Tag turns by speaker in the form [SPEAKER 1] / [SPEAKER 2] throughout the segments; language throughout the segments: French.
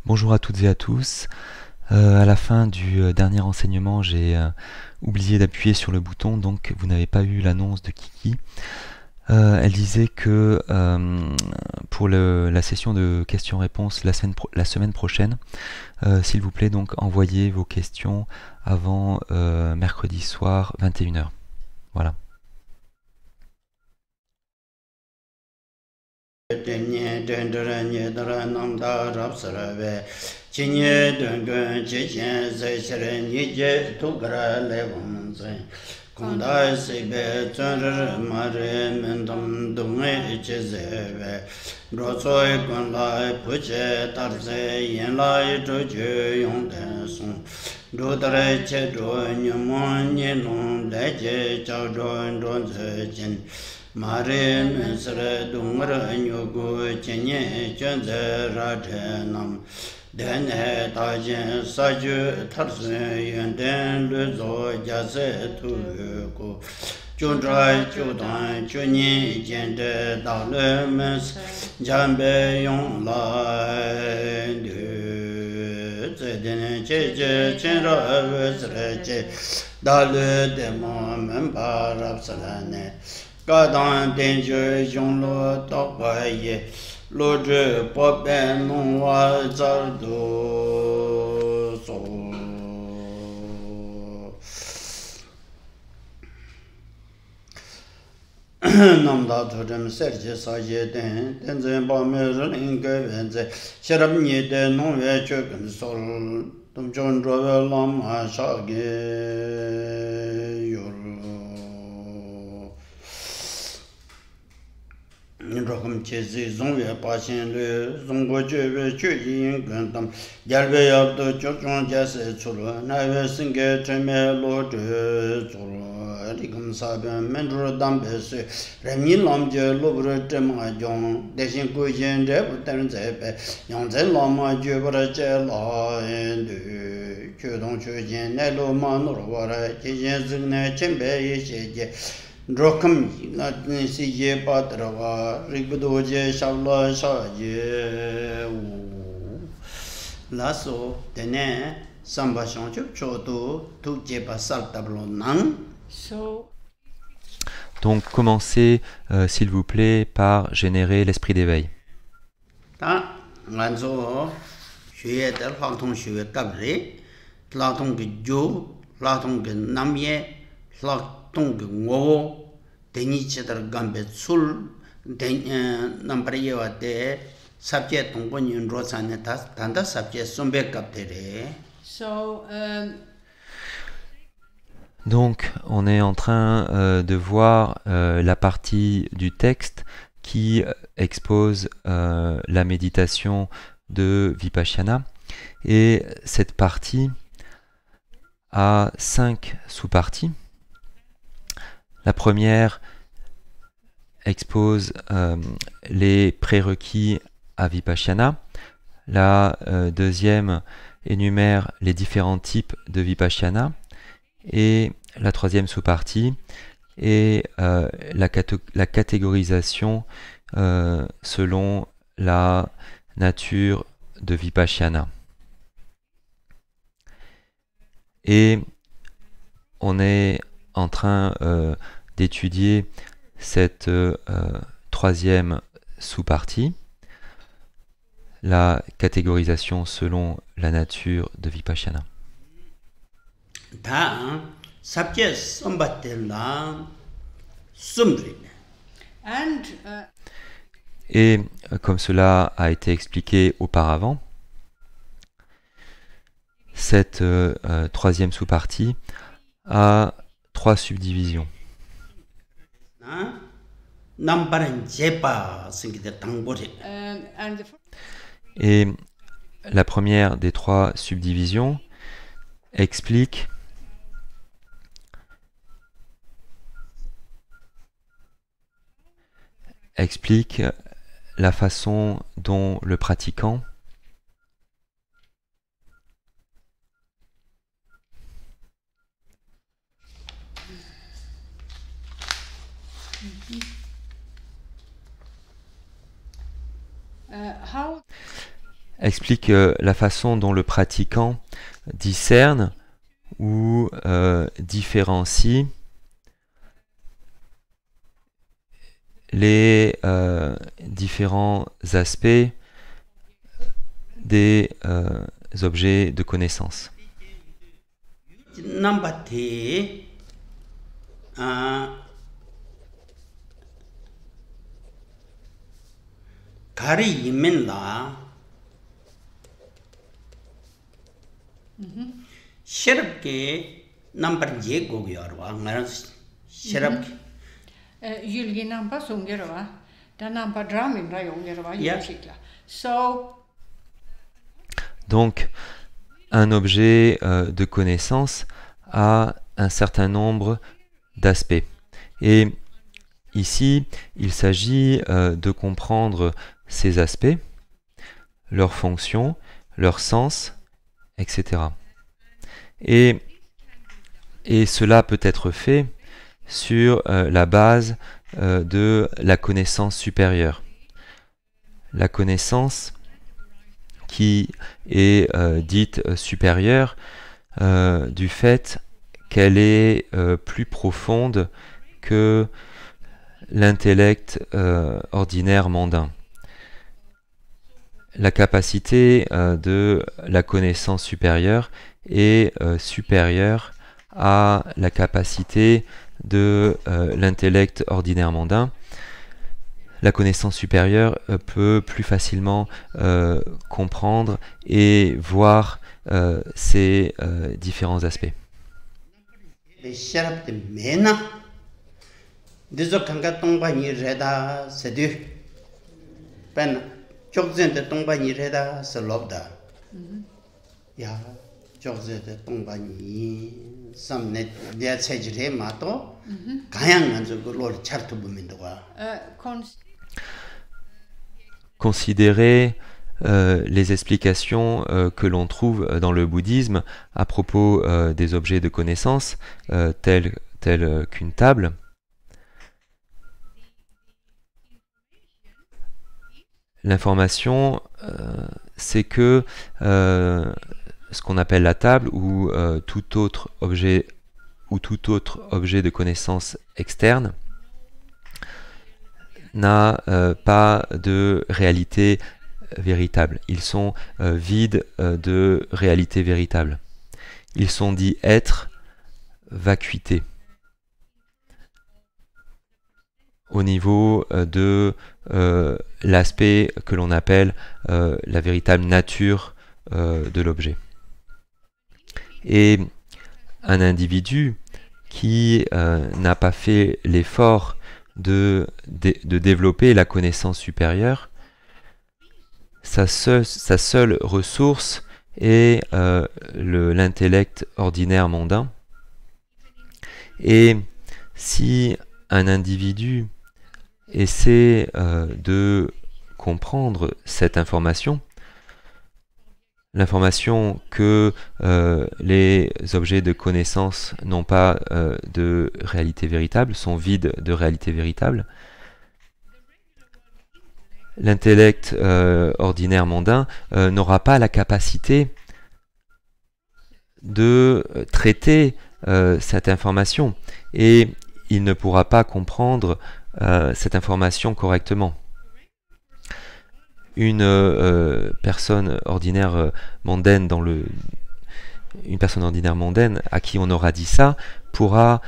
[SPEAKER 1] Bonjour à toutes et à tous. À la fin du dernier enseignement, j'ai oublié d'appuyer sur le bouton, donc vous n'avez pas eu l'annonce de Kiki. Elle disait que pour la session de questions-réponses la semaine prochaine, s'il vous plaît, donc envoyez vos questions avant mercredi soir 21h. Voilà.
[SPEAKER 2] Mare mesre dungra nyogo chenye chönze radenam dene tajen saju tarsen yenden luzo jase tuko chundra chudan chunyi jende dale mes jambe yon la de zedene cheje chenra vesreche dale demo membarab salane Gadang danger jong lo tok ba ye lo zhe po ben nong wa zar do so nam da to dem ser je sa ye den den zen ba me rin ge wen ze sherab ni de nong ye che gen sol dum jon ro lam ma sha ge yor Rokum chezi zongwe pashin le zongbo chewe che yin gandam gyalwe yabdo chochon jase chulu nawe singe cheme lo de chulu rigam saben mendro dambe se remi lamje lobre tema jong deshin kujen de butan zepe yangze lama jebra che la endu chodong chojen ne lo manor wara chejen zigne chembe yeshe Rokum la si ye patrawa rigdo je shavla shaje la so tene sambashon chup chodo tu je pasal tablo nang
[SPEAKER 1] Donc commencez, s'il vous plaît, par générer l'esprit d'éveil.
[SPEAKER 2] ta nganzo shue del hangtong shue kabre la tong ge jo la tong ge namye la tong ge ngo Deni chedar gambe sul nambriye wate subject tongbo nyun rosane tas tanda subject sombe kaptere.
[SPEAKER 1] Donc, on est en train de voir la partie du texte qui expose la méditation de Vipassana. Et cette partie a 5 sous-parties. La première expose les prérequis à Vipassana. La deuxième énumère les différents types de Vipassana. Et la troisième sous-partie est la catégorisation selon la nature de Vipassana. Et on est en train d'étudier cette troisième sous-partie, la catégorisation selon la nature de Vipassana. Et comme cela a été expliqué auparavant, cette troisième sous-partie a 3 subdivisions. Et la première des 3 subdivisions explique la façon dont le pratiquant explique la façon dont le pratiquant discerne ou différencie les différents aspects des objets de connaissance. Donc, un objet de connaissance a un certain nombre d'aspects. Et ici, il s'agit de comprendre ces aspects, leurs fonctions, leur sens, etc. Et cela peut être fait sur la base de la connaissance supérieure. La connaissance qui est dite supérieure du fait qu'elle est plus profonde que l'intellect ordinaire mondain. La capacité de la connaissance supérieure est supérieure à la capacité de l'intellect ordinaire mondain. La connaissance supérieure peut plus facilement comprendre et voir ces différents aspects. Considérer les explications que l'on trouve dans le bouddhisme à propos des objets de connaissance, tels qu'une table. L'information, c'est que ce qu'on appelle la table ou tout autre objet de connaissance externe n'a pas de réalité véritable. Ils sont vides de réalité véritable. Ils sont dits être vacuité au niveau de l'aspect que l'on appelle la véritable nature de l'objet. Et un individu qui n'a pas fait l'effort de développer la connaissance supérieure, sa seule ressource est l'intellect ordinaire mondain. Et si un individu essaie de comprendre cette information, l'information que les objets de connaissance n'ont pas de réalité véritable, sont vides de réalité véritable, l'intellect ordinaire mondain n'aura pas la capacité de traiter cette information et il ne pourra pas comprendre cette information correctement. Une personne ordinaire mondaine une personne ordinaire mondaine à qui on aura dit ça pourra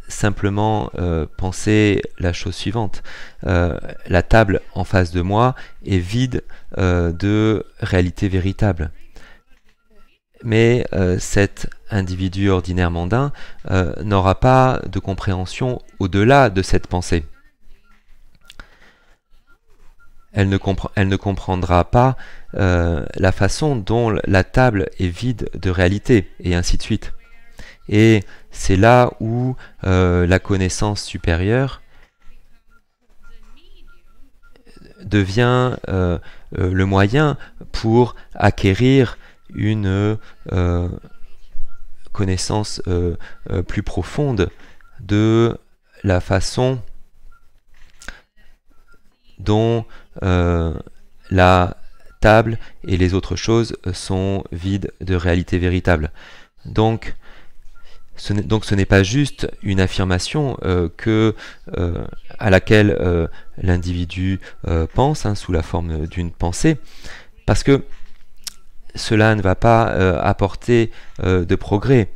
[SPEAKER 1] simplement penser la chose suivante. La table en face de moi est vide de réalité véritable. Mais cet individu ordinaire mondain n'aura pas de compréhension au-delà de cette pensée. Elle ne comprendra pas la façon dont la table est vide de réalité, et ainsi de suite. Et c'est là où la connaissance supérieure devient le moyen pour acquérir une connaissance plus profonde de la façon dont la table et les autres choses sont vides de réalité véritable. Donc ce n'est pas juste une affirmation à laquelle l'individu pense, hein, sous la forme d'une pensée, parce que cela ne va pas apporter de progrès.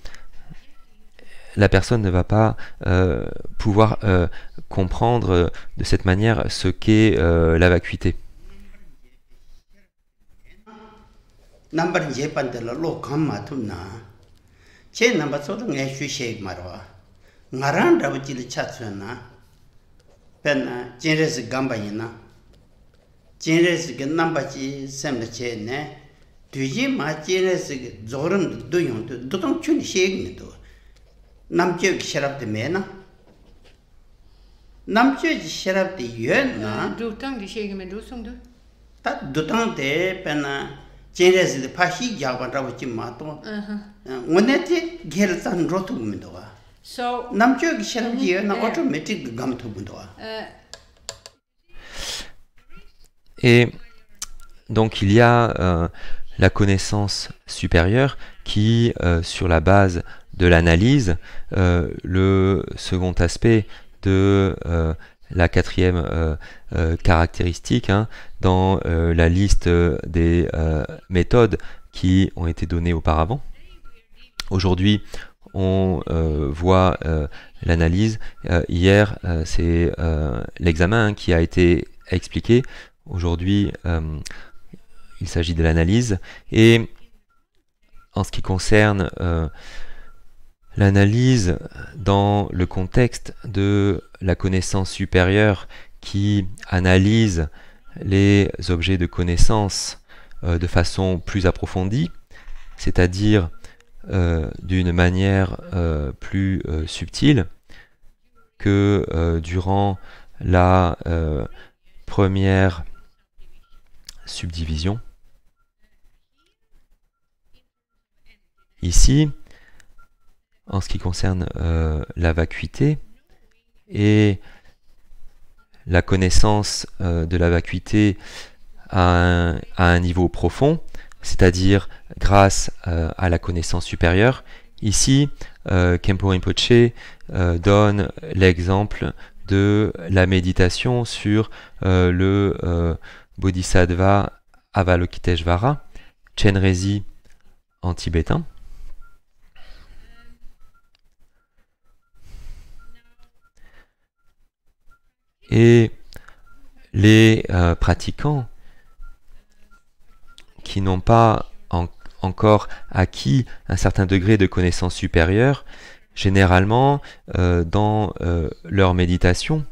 [SPEAKER 1] La personne ne va pas pouvoir comprendre de cette manière ce qu'est la vacuité.
[SPEAKER 2] 남쪽 셔랍데 메나 남쪽 셔랍데 유엔나
[SPEAKER 3] 두탕 디셰게메 두송도
[SPEAKER 2] 다 두탕데 페나 제레스데 파시 야반라고 지마도 원네티 게르산 로투문도와 so 남쪽 셔랍데 유엔나 오토매틱 감토문도와
[SPEAKER 1] Et donc il y a la connaissance supérieure qui, sur la base de l'analyse, le second aspect de la quatrième caractéristique, hein, dans la liste des méthodes qui ont été données auparavant. Aujourd'hui, on voit l'analyse. Hier, c'est l'examen, hein, qui a été expliqué. Aujourd'hui, il s'agit de l'analyse. Et en ce qui concerne l'analyse dans le contexte de la connaissance supérieure qui analyse les objets de connaissance de façon plus approfondie, c'est-à-dire d'une manière plus subtile que durant la première subdivision. Ici, en ce qui concerne la vacuité et la connaissance de la vacuité à un niveau profond, c'est-à-dire grâce à la connaissance supérieure, ici, Khenpo Rinpoche donne l'exemple de la méditation sur le Bodhisattva Avalokiteshvara, Chenrezi en tibétain. Et les pratiquants qui n'ont pas encore acquis un certain degré de connaissance supérieure, généralement dans leur méditation,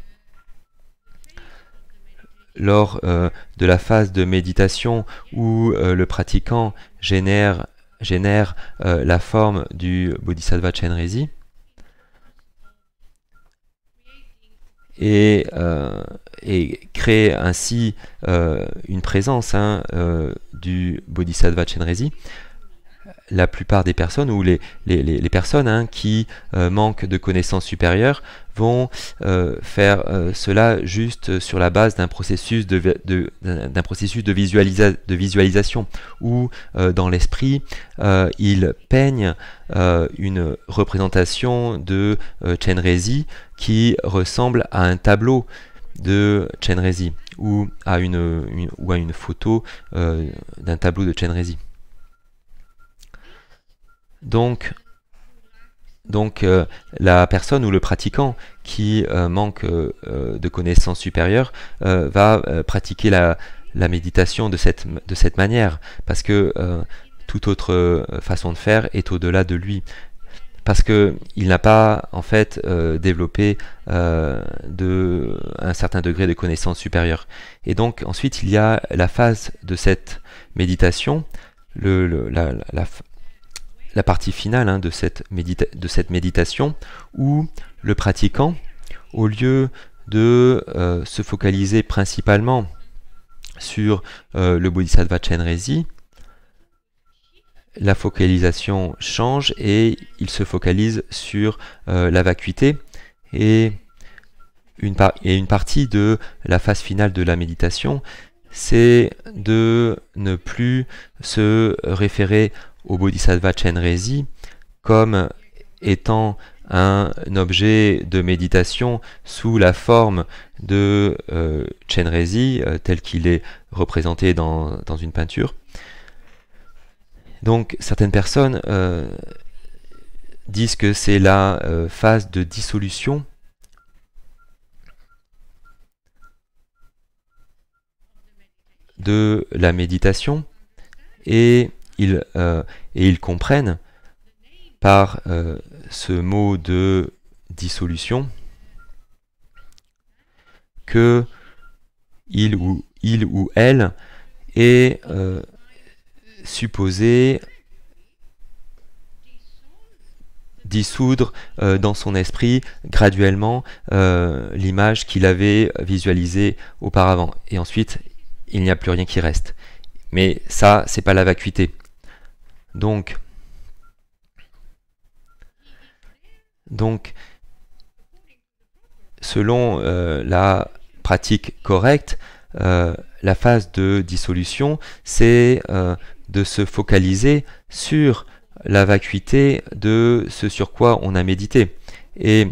[SPEAKER 1] lors de la phase de méditation où le pratiquant génère la forme du Bodhisattva Chenrezi, et crée ainsi une présence, hein, du Bodhisattva Chenrezi, la plupart des personnes, ou les personnes, hein, qui manquent de connaissances supérieures, vont faire cela juste sur la base d'un processus de visualisation, où dans l'esprit, ils peignent une représentation de Chenrezi qui ressemble à un tableau de Chenrezi, ou à une photo d'un tableau de Chenrezi. Donc la personne ou le pratiquant qui manque de connaissances supérieures va pratiquer la méditation de cette manière, parce que toute autre façon de faire est au-delà de lui, parce que il n'a pas en fait développé un certain degré de connaissance supérieure. Et donc ensuite il y a la phase de cette méditation, la partie finale, hein, de cette méditation, où le pratiquant, au lieu de se focaliser principalement sur le Bodhisattva Chenrezi, la focalisation change et il se focalise sur la vacuité, et une partie de la phase finale de la méditation, c'est de ne plus se référer au Bodhisattva Chenrezig comme étant un objet de méditation sous la forme de Chenrezig tel qu'il est représenté dans une peinture. Donc certaines personnes disent que c'est la phase de dissolution de la méditation et ils comprennent par ce mot de dissolution que il ou elle est supposé dissoudre dans son esprit graduellement l'image qu'il avait visualisée auparavant. Et ensuite, il n'y a plus rien qui reste. Mais ça, c'est pas la vacuité. Donc, selon la pratique correcte, la phase de dissolution, c'est de se focaliser sur la vacuité de ce sur quoi on a médité. Et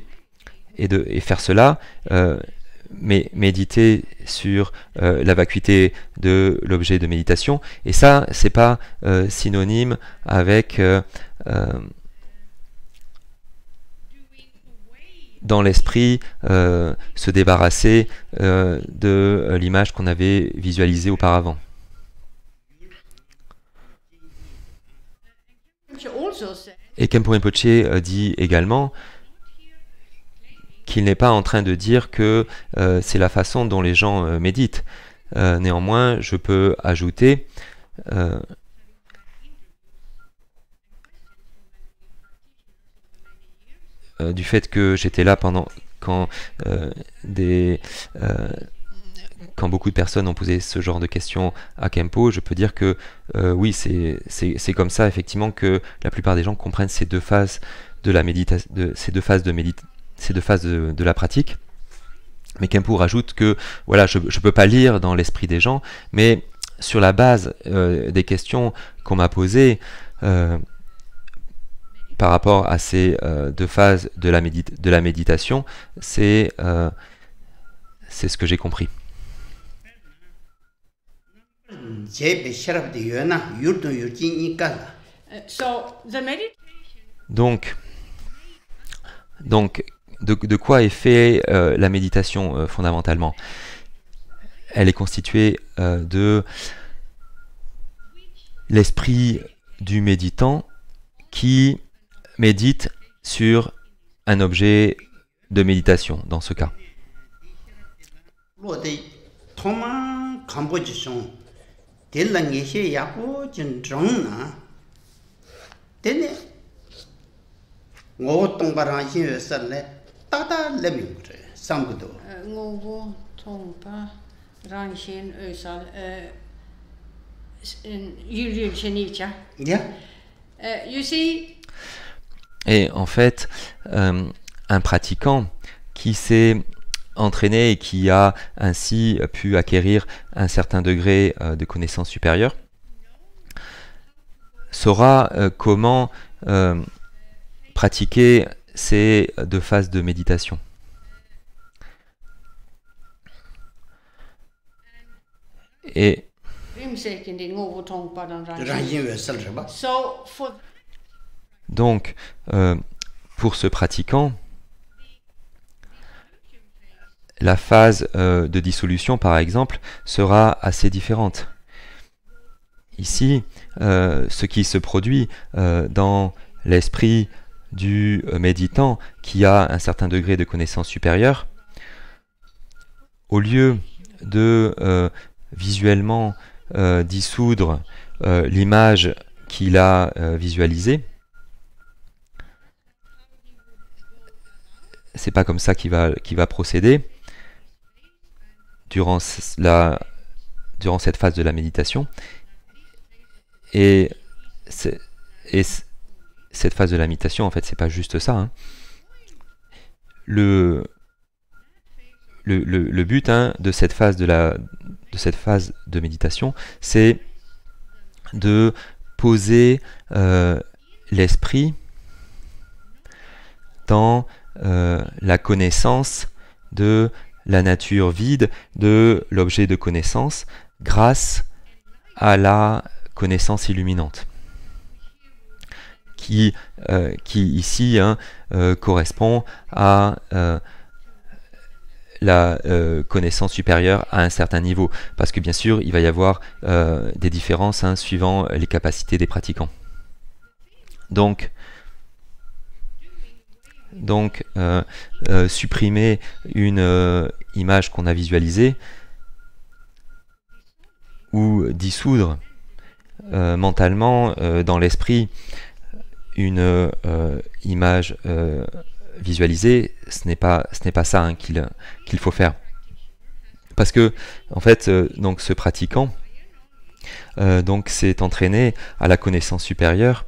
[SPEAKER 1] faire cela, méditer sur la vacuité de l'objet de méditation. Et ça, c'est pas synonyme avec dans l'esprit se débarrasser de l'image qu'on avait visualisée auparavant. Et Khenpo Rinpoche dit également qu'il n'est pas en train de dire que c'est la façon dont les gens méditent. Néanmoins, je peux ajouter du fait que j'étais là quand beaucoup de personnes ont posé ce genre de questions à Khenpo, je peux dire que oui, c'est comme ça effectivement que la plupart des gens comprennent ces deux phases de la méditation, ces deux phases de la pratique. Mais Khenpo rajoute que voilà, je ne peux pas lire dans l'esprit des gens, mais sur la base des questions qu'on m'a posées par rapport à ces deux phases de la méditation, c'est ce que j'ai compris. Donc de quoi est fait la méditation fondamentalement? Elle est constituée de l'esprit du méditant qui médite sur un objet de méditation, dans ce cas. Et en fait, un pratiquant qui s'est entraîné et qui a ainsi pu acquérir un certain degré de connaissance supérieure saura comment pratiquer ces deux phases de méditation. Et donc, pour ce pratiquant, la phase de dissolution, par exemple, sera assez différente. Ici, ce qui se produit dans l'esprit du méditant qui a un certain degré de connaissance supérieure, au lieu de visuellement dissoudre l'image qu'il a visualisée, c'est pas comme ça qu'il va procéder durant cette phase de la méditation. Et cette phase de la méditation, en fait, c'est pas juste ça. Hein. Le le but de cette phase de méditation, c'est de poser l'esprit dans la connaissance de la nature vide de l'objet de connaissance grâce à la connaissance illuminante qui ici correspond à la connaissance supérieure à un certain niveau, parce que bien sûr il va y avoir des différences suivant les capacités des pratiquants. Donc supprimer une image qu'on a visualisée ou dissoudre mentalement dans l'esprit une image visualisée, ce n'est pas ça qu'il faut faire, parce que en fait donc ce pratiquant donc s'est entraîné à la connaissance supérieure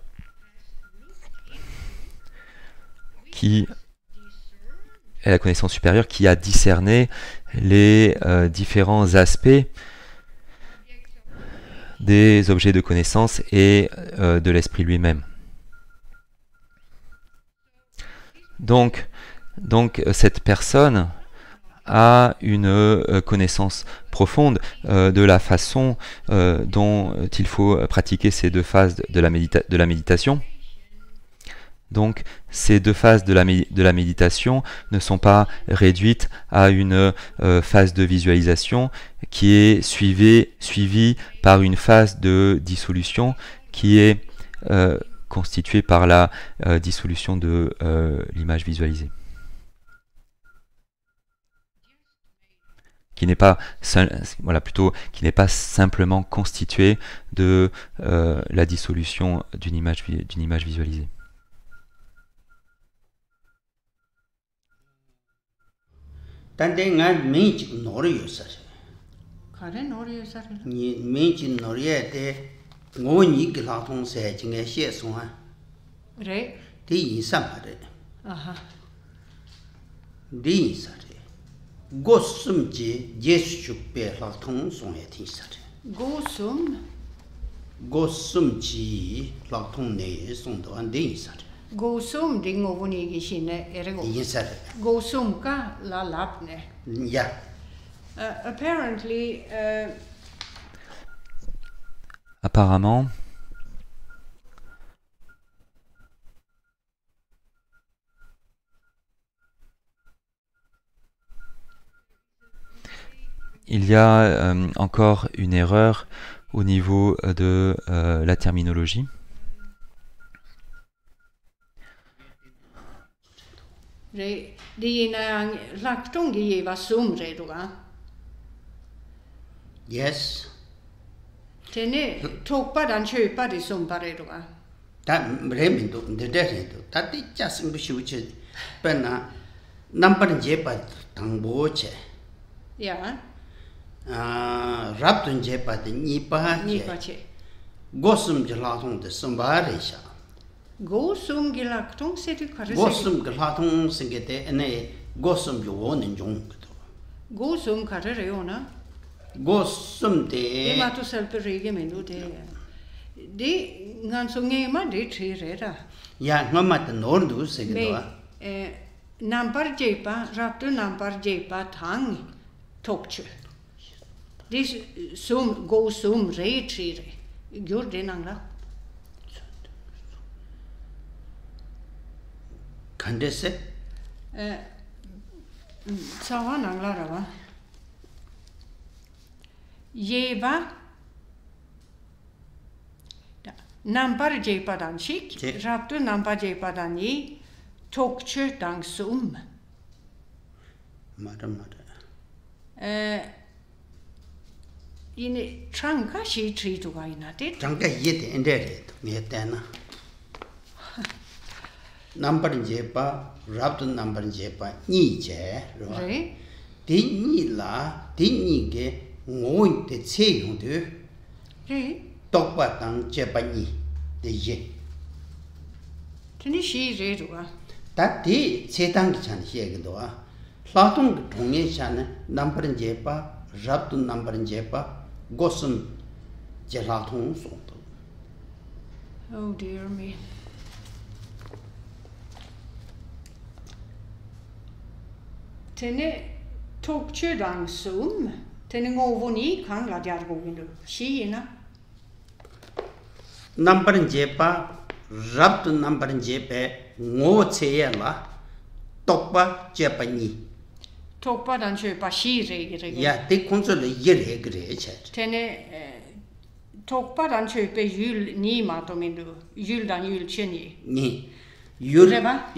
[SPEAKER 1] qui est la connaissance supérieure qui a discerné les différents aspects des objets de connaissance et de l'esprit lui-même. Donc cette personne a une connaissance profonde de la façon dont il faut pratiquer ces deux phases de la méditation. Donc ces deux phases de la méditation ne sont pas réduites à une phase de visualisation qui est suivie par une phase de dissolution qui est constituée par la dissolution de l'image visualisée. Qui n'est pas qui n'est pas simplement constituée de la dissolution d'une image visualisée.
[SPEAKER 2] Tante nga minchi nori yosare.
[SPEAKER 3] Kare nori yosare.
[SPEAKER 2] Ni minchi nori te ngoni glatong se jinge xie song a.
[SPEAKER 3] Re.
[SPEAKER 2] Di yin san ma re.
[SPEAKER 3] Aha.
[SPEAKER 2] Di yin sa re. Go sum ji yesu chuk pe latong song ye tin sa re. Go sum ji latong ne song do an di yin sa re.
[SPEAKER 3] Go sum ding ovuni gi shine erego.
[SPEAKER 2] Yin sa re.
[SPEAKER 3] Go sum ka la lapne.
[SPEAKER 2] Yeah.
[SPEAKER 3] Apparently
[SPEAKER 1] apparemment il y a encore une erreur au niveau de la terminologie.
[SPEAKER 2] Yes.
[SPEAKER 3] Tene tokpa dan köpa det som bare då.
[SPEAKER 2] Ta remin do de do. Ta ti cha sing bu shu che. Pa na number je pa tang bo che.
[SPEAKER 3] Ja.
[SPEAKER 2] Rap tun je pa de ni pa che. Gosum je la thong de sum ba re sha.
[SPEAKER 3] Gosum gelaktung se du kare.
[SPEAKER 2] Gosum gelaktung sing ge de ne gosum jo won en jong.
[SPEAKER 3] Gosum kare re ona.
[SPEAKER 2] Gosum de
[SPEAKER 3] e ma tu selpe rege menu de ngan so ngema de tre ra
[SPEAKER 2] ya ngama ta nor du se ge do
[SPEAKER 3] nampar jepa raptu nampar jepa thang tokche this sum go sum re tre gyur de nangla
[SPEAKER 2] khande se
[SPEAKER 3] sawa nangla ra ba Jeva nampar jepa dan shik raptu nampar jepa dan yi tokche dang sum
[SPEAKER 2] mara
[SPEAKER 3] ine tranka shi tri tu ga ina te
[SPEAKER 2] tranka ye de ende re to me ta na number jepa raptu number jepa ni je ro di ni la di ni ge ngoi te che yong de
[SPEAKER 3] re
[SPEAKER 2] tok pa tang che pa ni de ye
[SPEAKER 3] tini shi re ru ga
[SPEAKER 2] ta ti che tang ki chan xie ge do a Platon 동의 샤네 남버린 제파 잡도 남버린 제파 고슴 제라통 소도.
[SPEAKER 3] Oh dear me. Tene tokchudang sum. Tene ngovoni kang la diargogindu. Shiina.
[SPEAKER 2] 남버린 제파 잡도 남버린 제페 ngo체야라 똑바 제파니.
[SPEAKER 3] Tokpa dan köpa shireg.
[SPEAKER 2] 야, 대 콘솔에 이래 그래 차.
[SPEAKER 3] Tene tokpa dan köpa jul ni matomindu. Jul dan jul cheni.
[SPEAKER 2] 니. 율.
[SPEAKER 3] Reba?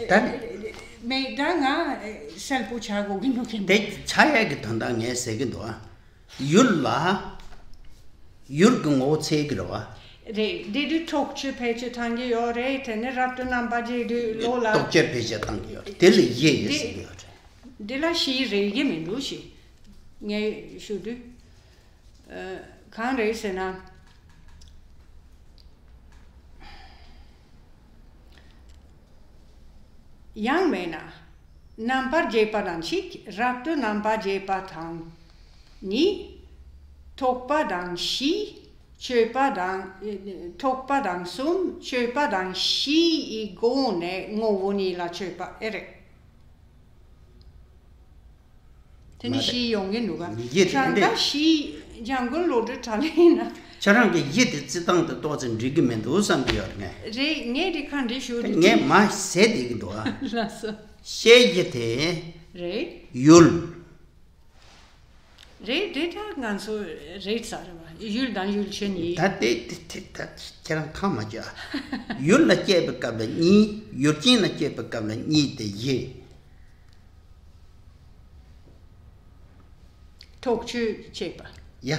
[SPEAKER 2] 단
[SPEAKER 3] Me danga selpo chagogindu ken.
[SPEAKER 2] 대 차야게 단당에 세게도. 율라. 율근 ngo체그러와.
[SPEAKER 3] Det du tokche peche tange yore tene rapto namba je du lola.
[SPEAKER 2] 독제 배제 당겨. 될 예예스.
[SPEAKER 3] De la shirege min dushi. Nge shudu. Kan resena. Yang mena. Nampar jepa dan chik. Rapto namba jepa tang. Ni. Tokpa dan shi. Köpa dan toppa dan sum, köpa dan shi i gåne ngovoni la köpa ere. Teni shi yongen nuga. Changa shi jangon lode talina.
[SPEAKER 2] 저런 게 예대 지당도 도전 리그멘도 우선비어네.
[SPEAKER 3] Re nge de kan de shu
[SPEAKER 2] 네 마 세디기도.
[SPEAKER 3] lasso.
[SPEAKER 2] 셰예테
[SPEAKER 3] Re
[SPEAKER 2] 율.
[SPEAKER 3] re det har ganska rätt så va. Jul dan jul cheni.
[SPEAKER 2] 다데 저런 카마자. 율라 제베까블 니 요진나 제베까블 니데 예.
[SPEAKER 3] Tokchu chepa.
[SPEAKER 2] 야.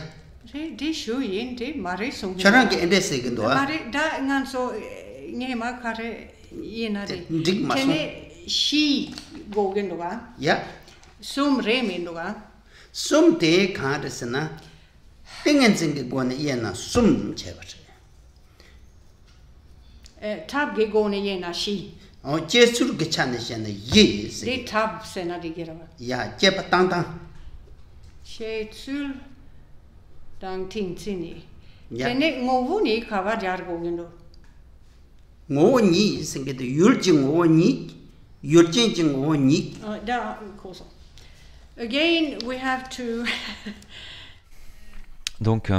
[SPEAKER 3] Re de shu yin de mare song.
[SPEAKER 2] 저런 게 엔데스기도.
[SPEAKER 3] Mare da ganska nge ma kare yenare.
[SPEAKER 2] dig maso.
[SPEAKER 3] Tene shi gogen doga.
[SPEAKER 2] 야.
[SPEAKER 3] Sum remin doga.
[SPEAKER 2] 숨대 가르스나 땡엔징게 고네 이에나 숨 제버지.
[SPEAKER 3] Tab ge gone yena shi.
[SPEAKER 2] 제수르게 찬네시네 예스.
[SPEAKER 3] Det tab sena digera.
[SPEAKER 2] 야, 제바 땅땅.
[SPEAKER 3] Shetsul dang tinsini.
[SPEAKER 2] 야.
[SPEAKER 3] Tene ngovuni kava jar gogendo.
[SPEAKER 2] 오니 생게도 율징 오니 율징징 오니
[SPEAKER 3] Da koso. Again we have to
[SPEAKER 1] Donc,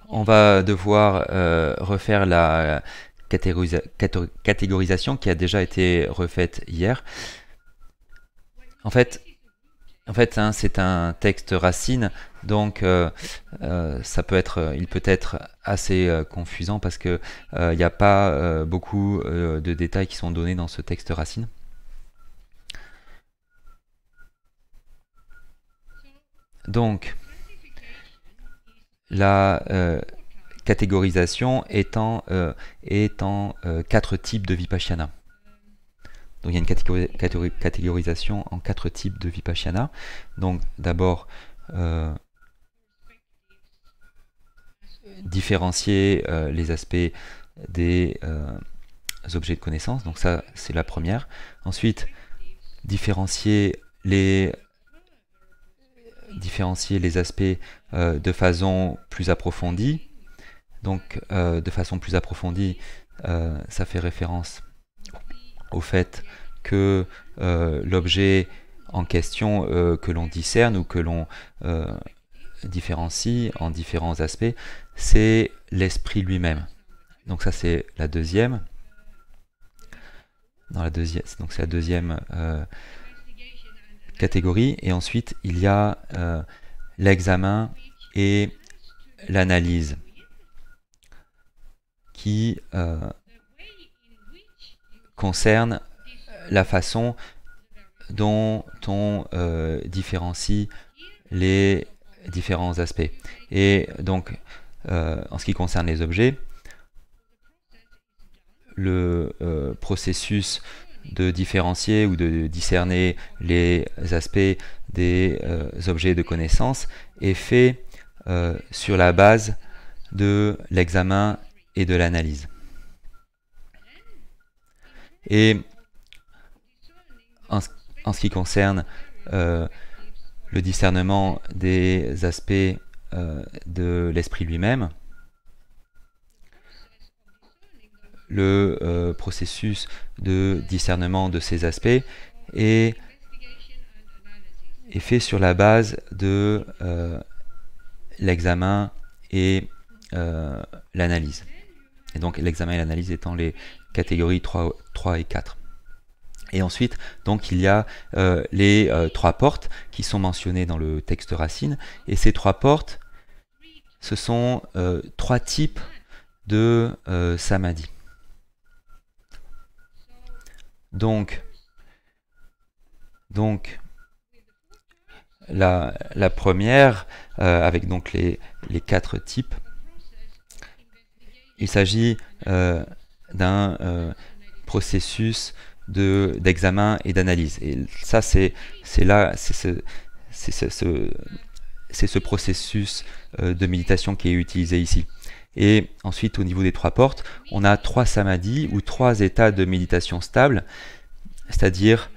[SPEAKER 1] on va devoir refaire la catégorisation qui a déjà été refaite hier. En fait hein, c'est un texte racine, donc il peut être assez confusant parce que il n'y a pas beaucoup de détails qui sont donnés dans ce texte racine. Donc, la catégorisation est en 4 types de Vipassana. Donc il y a une catégorisation en 4 types de Vipassana. Donc d'abord, différencier les aspects des objets de connaissance. Donc ça, c'est la première. Ensuite, différencier les aspects de façon plus approfondie. Donc de façon plus approfondie, ça fait référence au fait que l'objet en question que l'on discerne ou que l'on différencie en différents aspects, c'est l'esprit lui-même. Donc ça c'est la deuxième. Donc c'est la deuxième catégorie. Et ensuite il y a l'examen et l'analyse qui concerne la façon dont on différencie les différents aspects. Et donc en ce qui concerne les objets, le processus de différencier ou de discerner les aspects des objets de connaissance est fait sur la base de l'examen et de l'analyse. en ce qui concerne le discernement des aspects de l'esprit lui-même, le processus de discernement de ces aspects est fait sur la base de l'examen et l'analyse. Et donc l'examen et l'analyse étant les catégories 3 et 4. Et ensuite, donc, il y a les 3 portes qui sont mentionnées dans le texte racine. Et ces 3 portes, ce sont 3 types de samadhi. Donc la première, avec donc les 4 types, il s'agit d'un processus d'examen et d'analyse. Et ça, c'est ce processus de méditation qui est utilisé ici. Et ensuite, au niveau des 3 portes, on a 3 samadhis ou 3 états de méditation stable, c'est-à-dire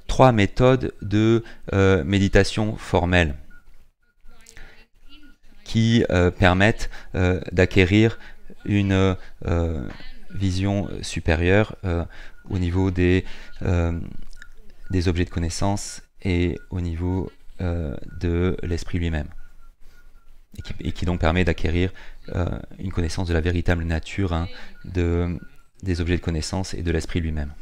[SPEAKER 1] 3 méthodes de méditation formelle qui permettent d'acquérir une vision supérieure au niveau des objets de connaissance et au niveau de l'esprit lui-même, et qui donc permet d'acquérir une connaissance de la véritable nature des objets de connaissance et de l'esprit lui-même.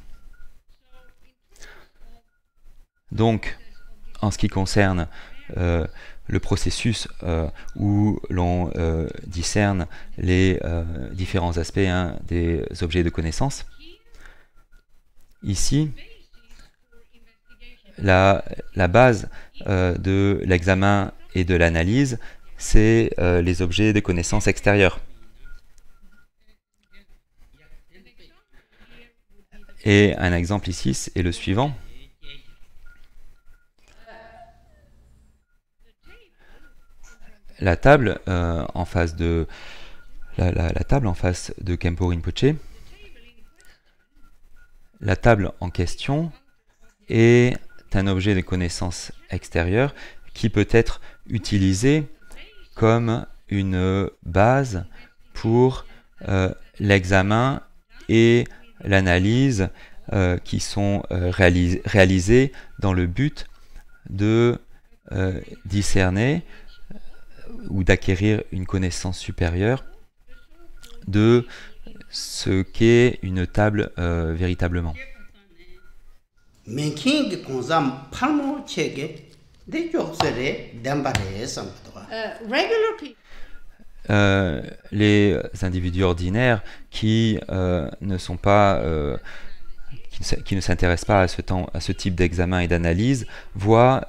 [SPEAKER 1] Donc, en ce qui concerne le processus où l'on discerne les différents aspects des objets de connaissance, ici, la base de l'examen et de l'analyse, c'est les objets de connaissance extérieurs. Et un exemple ici est le suivant. La table en face de Khenpo Rinpoche, la table en question est un objet de connaissance extérieure qui peut être utilisé comme une base pour l'examen et l'analyse qui sont réalisés dans le but de discerner ou d'acquérir une connaissance supérieure de ce qu'est une table véritablement. Les individus ordinaires qui ne sont pas qui ne s'intéressent pas à ce type d'examen et d'analyse voient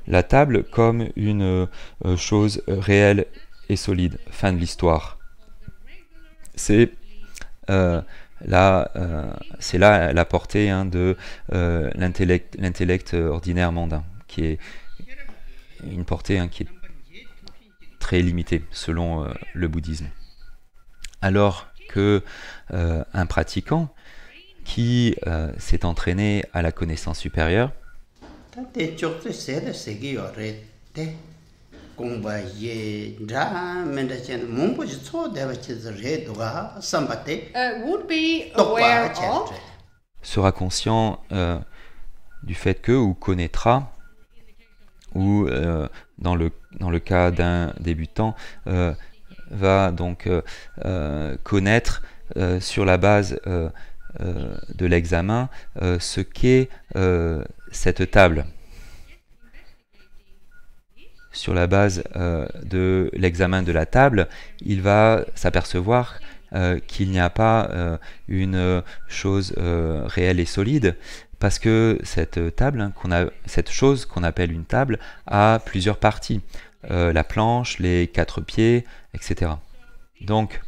[SPEAKER 1] la table comme une chose réelle et solide. Fin de l'histoire. C'est là la portée de l'intellect ordinaire mondain, qui est une portée qui est très limitée selon le bouddhisme. Alors que un pratiquant qui s'est entraîné à la connaissance supérieure sera conscient du fait que, ou connaîtra, ou dans le cas d'un débutant, va donc connaître sur la base de l'examen ce qu'est cette table. Sur la base de l'examen de la table, il va s'apercevoir qu'il n'y a pas une chose réelle et solide, parce que cette table, cette chose qu'on appelle une table, a plusieurs parties. La planche, les 4 pieds, etc. Donc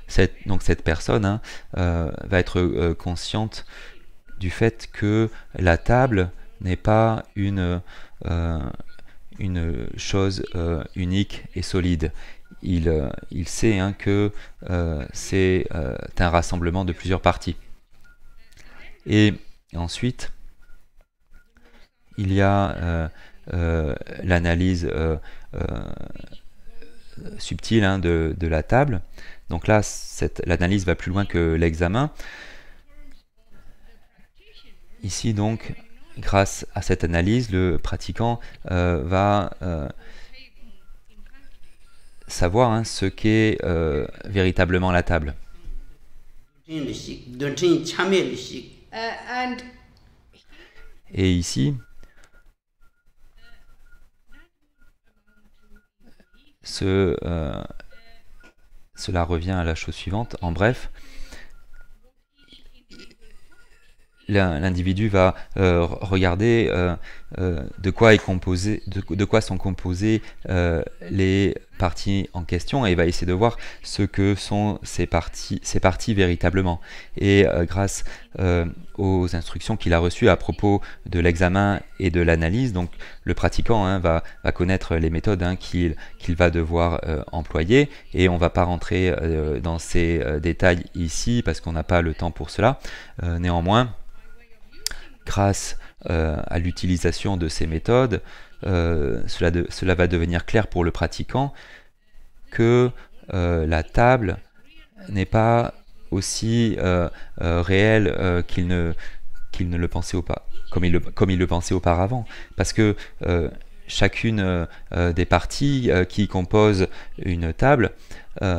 [SPEAKER 1] cette personne va être consciente du fait que la table n'est pas une chose unique et solide. Il sait que c'est un rassemblement de plusieurs parties. Et ensuite, il y a l'analyse subtile hein, de la table. Donc là, l'analyse va plus loin que l'examen. Ici, donc, grâce à cette analyse, le pratiquant va savoir hein, ce qu'est véritablement la table. Et ici, cela revient à la chose suivante. En bref, l'individu va regarder de quoi sont composées les parties en question et va essayer de voir ce que sont ces parties véritablement. Et grâce aux instructions qu'il a reçues à propos de l'examen et de l'analyse, donc le pratiquant hein, va connaître les méthodes hein, qu'il va devoir employer, et on ne va pas rentrer dans ces détails ici parce qu'on n'a pas le temps pour cela. Néanmoins, grâce à l'utilisation de ces méthodes, cela va devenir clair pour le pratiquant que la table n'est pas aussi réelle qu'il ne le pensait comme il le pensait auparavant, parce que chacune des parties qui composent une table,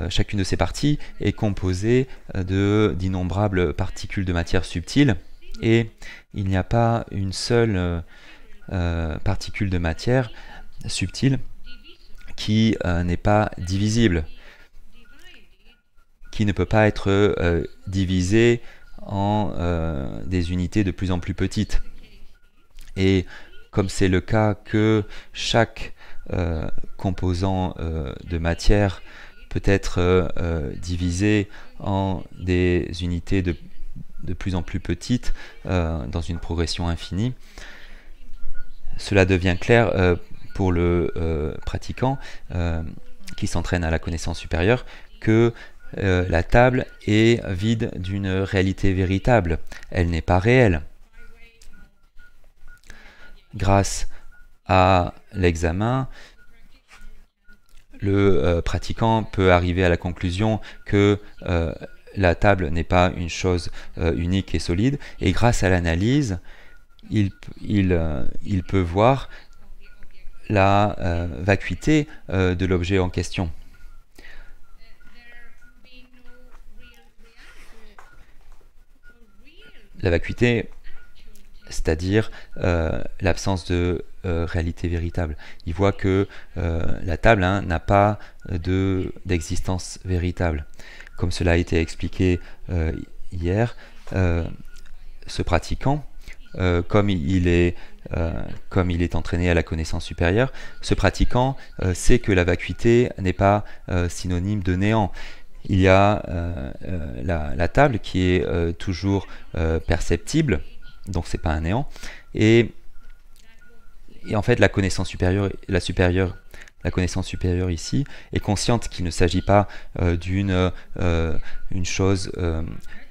[SPEAKER 1] chacune de ces parties est composée d'innombrables particules de matière subtile, et il n'y a pas une seule particule de matière subtile qui n'est pas divisible, qui ne peut pas être divisée en des unités de plus en plus petites. Et comme c'est le cas que chaque composant de matière peut être divisé en des unités de plus en plus petites dans une progression infinie, cela devient clair pour le pratiquant qui s'entraîne à la connaissance supérieure que la table est vide d'une réalité véritable. Elle n'est pas réelle. Grâce à l'examen, le pratiquant peut arriver à la conclusion que la table n'est pas une chose unique et solide, et grâce à l'analyse, il peut voir la vacuité de l'objet en question. La vacuité, c'est-à-dire l'absence de réalité véritable. Il voit que la table hein, n'a pas d'existence véritable. Comme cela a été expliqué hier, ce pratiquant, comme il est entraîné à la connaissance supérieure, ce pratiquant sait que la vacuité n'est pas synonyme de néant. Il y a la table qui est toujours perceptible, donc c'est pas un néant, et en fait la connaissance supérieure ici est consciente qu'il ne s'agit pas d'une chose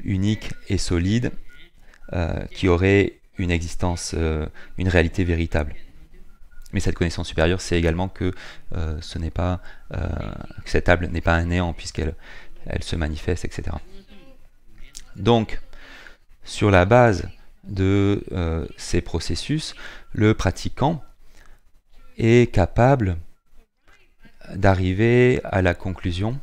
[SPEAKER 1] unique et solide qui aurait une existence, une réalité véritable. Mais cette connaissance supérieure sait également que que cette table n'est pas un néant puisqu'elle se manifeste, etc. Donc, sur la base de ces processus, le pratiquant est capable d'arriver à la conclusion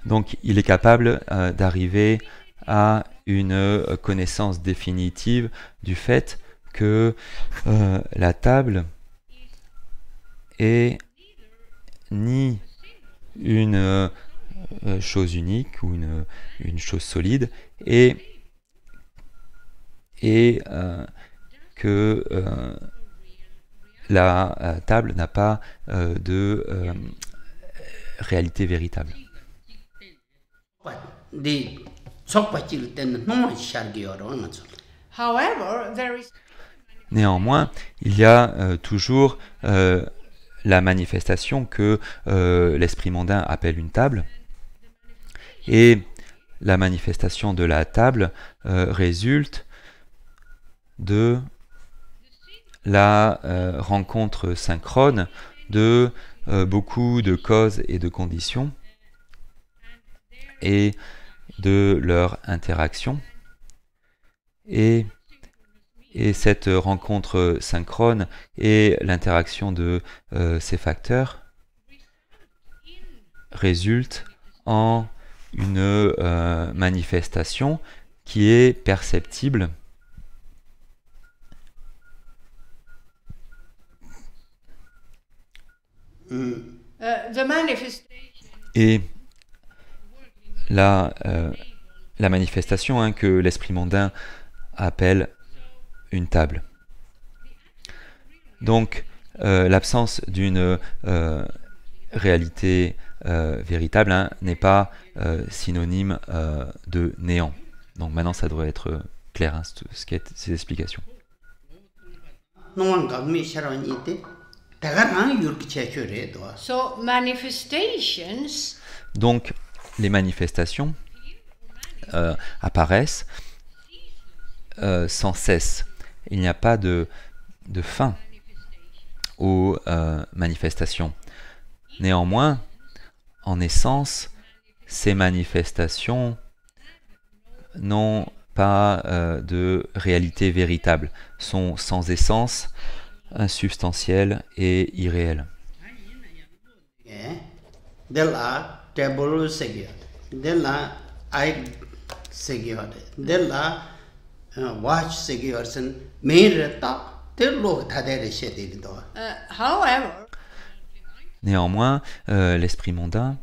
[SPEAKER 1] donc il est capable d'arriver à une connaissance définitive du fait que la table est ni une chose unique ou une chose solide, et que la table n'a pas de réalité véritable. Néanmoins, il y a toujours la manifestation que l'esprit mondain appelle une table, et la manifestation de la table résulte de la rencontre synchrone de beaucoup de causes et de conditions et de leur interaction. Et cette rencontre synchrone et l'interaction de ces facteurs résultent en une manifestation qui est perceptible et la manifestation que l'esprit mondain appelle une table. Donc, l'absence d'une réalité véritable n'est pas synonyme de néant. Donc maintenant, ça devrait être clair, ce qui est ces explications.
[SPEAKER 3] So manifestations.
[SPEAKER 1] Donc, les manifestations apparaissent sans cesse. Il n'y a pas de fin aux manifestations. Néanmoins, en essence, ces manifestations n'ont pas de réalité véritable, sont sans essence, insubstantielles et irréelles.
[SPEAKER 3] However,
[SPEAKER 1] néanmoins, l'esprit mondain,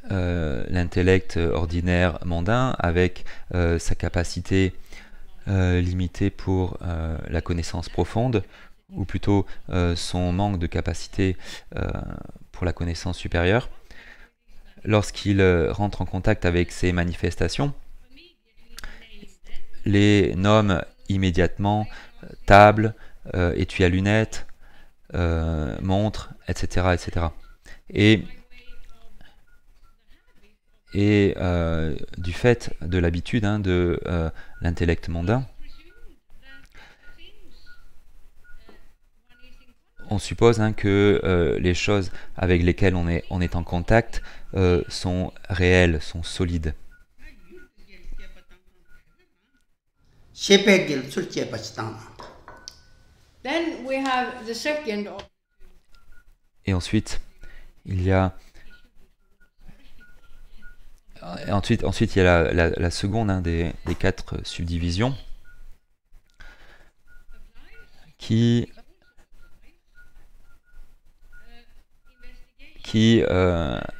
[SPEAKER 1] l'intellect ordinaire mondain, avec sa capacité limitée pour la connaissance profonde, ou plutôt son manque de capacité pour la connaissance supérieure, lorsqu'il rentre en contact avec ces manifestations, les nomme immédiatement table, étui à lunettes, montre, etc., etc. Et du fait de l'habitude de l'intellect mondain, on suppose que les choses avec lesquelles on est en contact sont réelles, sont solides.
[SPEAKER 3] then we have the second.
[SPEAKER 1] Et ensuite, il y a ensuite il y a la seconde des 4 subdivisions qui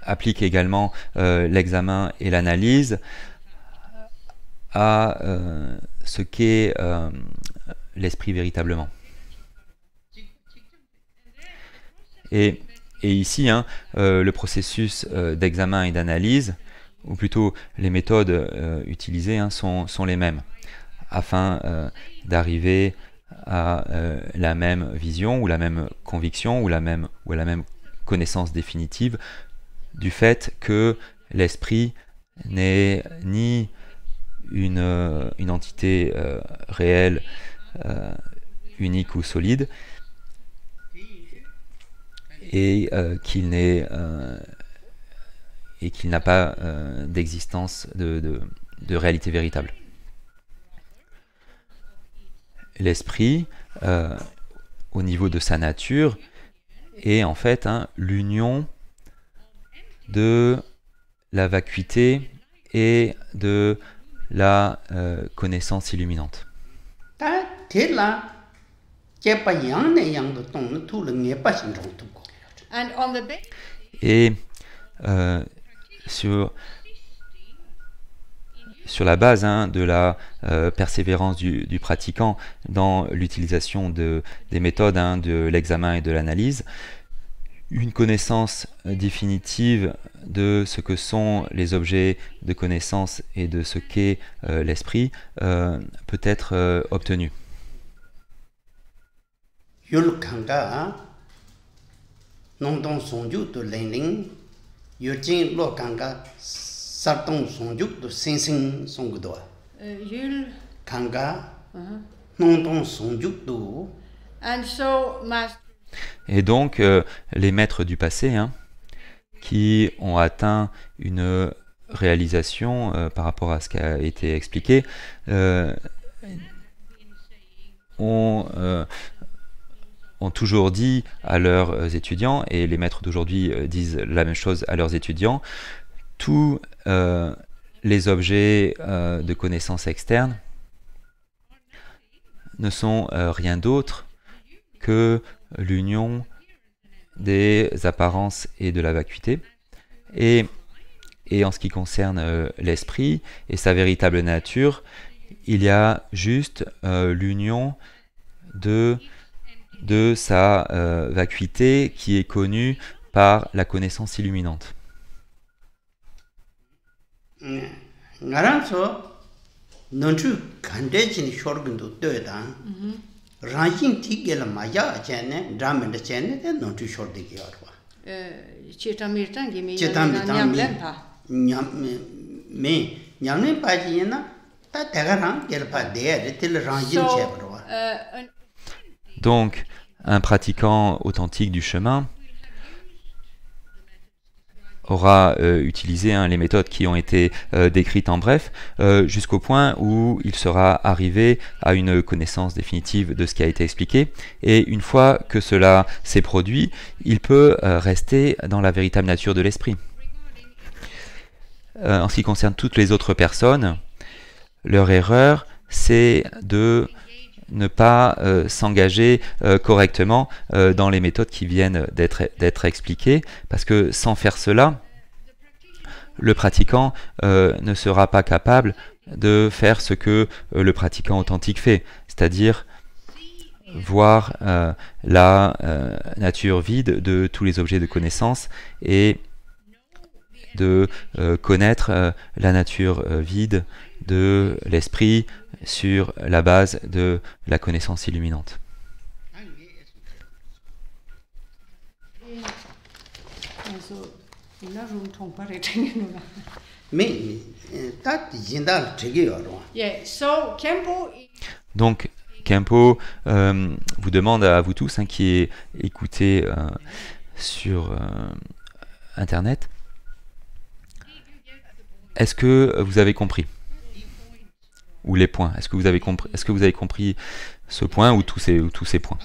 [SPEAKER 1] applique également l'examen et l'analyse à ce qu'est l'esprit véritablement. Et ici, le processus d'examen et d'analyse, ou plutôt les méthodes utilisées sont les mêmes, afin d'arriver à la même vision, ou la même conviction, ou à la même connaissance définitive du fait que l'esprit n'est ni une entité réelle, unique ou solide, et qu'il n'a pas d'existence de réalité véritable. L'esprit, au niveau de sa nature, est en fait l'union de la vacuité et de la connaissance illuminante.
[SPEAKER 3] And on the
[SPEAKER 1] Et sur la base de la persévérance du pratiquant dans l'utilisation des méthodes de l'examen et de l'analyse, une connaissance définitive de ce que sont les objets de connaissance et de ce qu'est l'esprit peut être obtenue.
[SPEAKER 2] nong dong song ju to ling ling yu jing lo kang ga sar dong song ju to sing sing song gu do
[SPEAKER 3] Yul.
[SPEAKER 2] kang ga nong dong song ju to.
[SPEAKER 3] And so, Master.
[SPEAKER 1] Et donc, les maîtres du passé, hein, qui ont atteint une réalisation par rapport à ce qui a été expliqué, ont toujours dit à leurs étudiants, et les maîtres d'aujourd'hui disent la même chose à leurs étudiants, tous les objets de connaissances externes ne sont rien d'autre que l'union des apparences et de la vacuité. Et en ce qui concerne l'esprit et sa véritable nature, il y a juste l'union de sa vacuité qui est connue par la connaissance illuminante. Donc, un pratiquant authentique du chemin aura utilisé les méthodes qui ont été décrites en bref, jusqu'au point où il sera arrivé à une connaissance définitive de ce qui a été expliqué. Et une fois que cela s'est produit, il peut rester dans la véritable nature de l'esprit. En ce qui concerne toutes les autres personnes, leur erreur, c'est de ne pas s'engager correctement dans les méthodes qui viennent d'être expliquées, parce que sans faire cela, le pratiquant ne sera pas capable de faire ce que le pratiquant authentique fait, c'est-à-dire voir la nature vide de tous les objets de connaissance et de connaître la nature vide de l'esprit sur la base de la connaissance illuminante. Donc, Khenpo vous demande à vous tous, qui écoutez sur Internet, est-ce que vous avez compris? Ou les points. Est-ce que vous avez compris ce point ou tous ces points?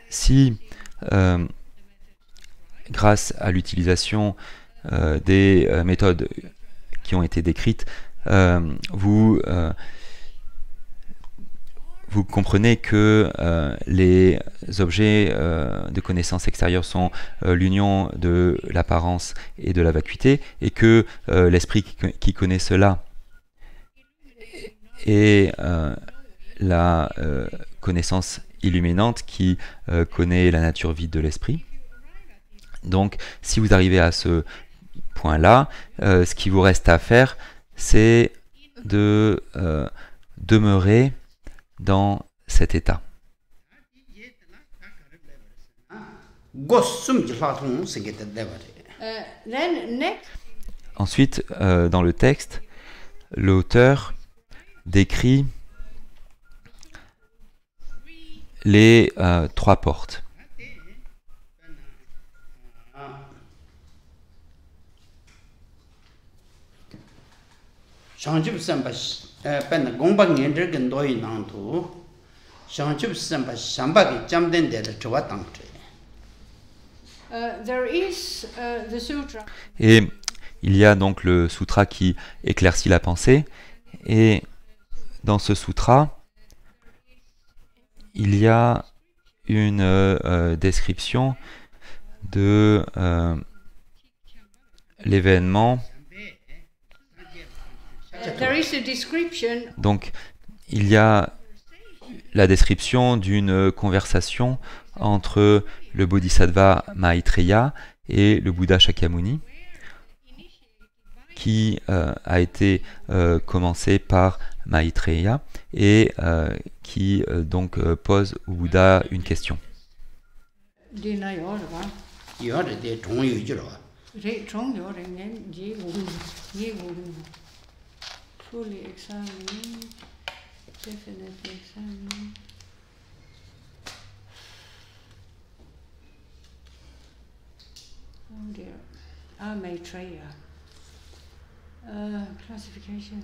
[SPEAKER 1] Si grâce à l'utilisation des méthodes qui ont été décrites, vous comprenez que les objets de connaissance extérieure sont l'union de l'apparence et de la vacuité, et que l'esprit qui connaît cela est la connaissance illuminante qui connaît la nature vide de l'esprit. Donc, si vous arrivez à ce point-là, ce qui vous reste à faire, c'est de demeurer dans cet état. Ensuite, dans le texte, l'auteur décrit les 3 portes. Et il y a donc le sutra qui éclaircit la pensée, et dans ce sutra, il y a une description de l'événement. Donc, il y a la description d'une conversation entre le Bodhisattva Maitreya et le Bouddha Shakyamuni, qui a été commencé par Maitreya et qui donc pose au Bouddha une question.
[SPEAKER 3] Fully examine, definitely examine. Oh dear. Maitreya. Classification.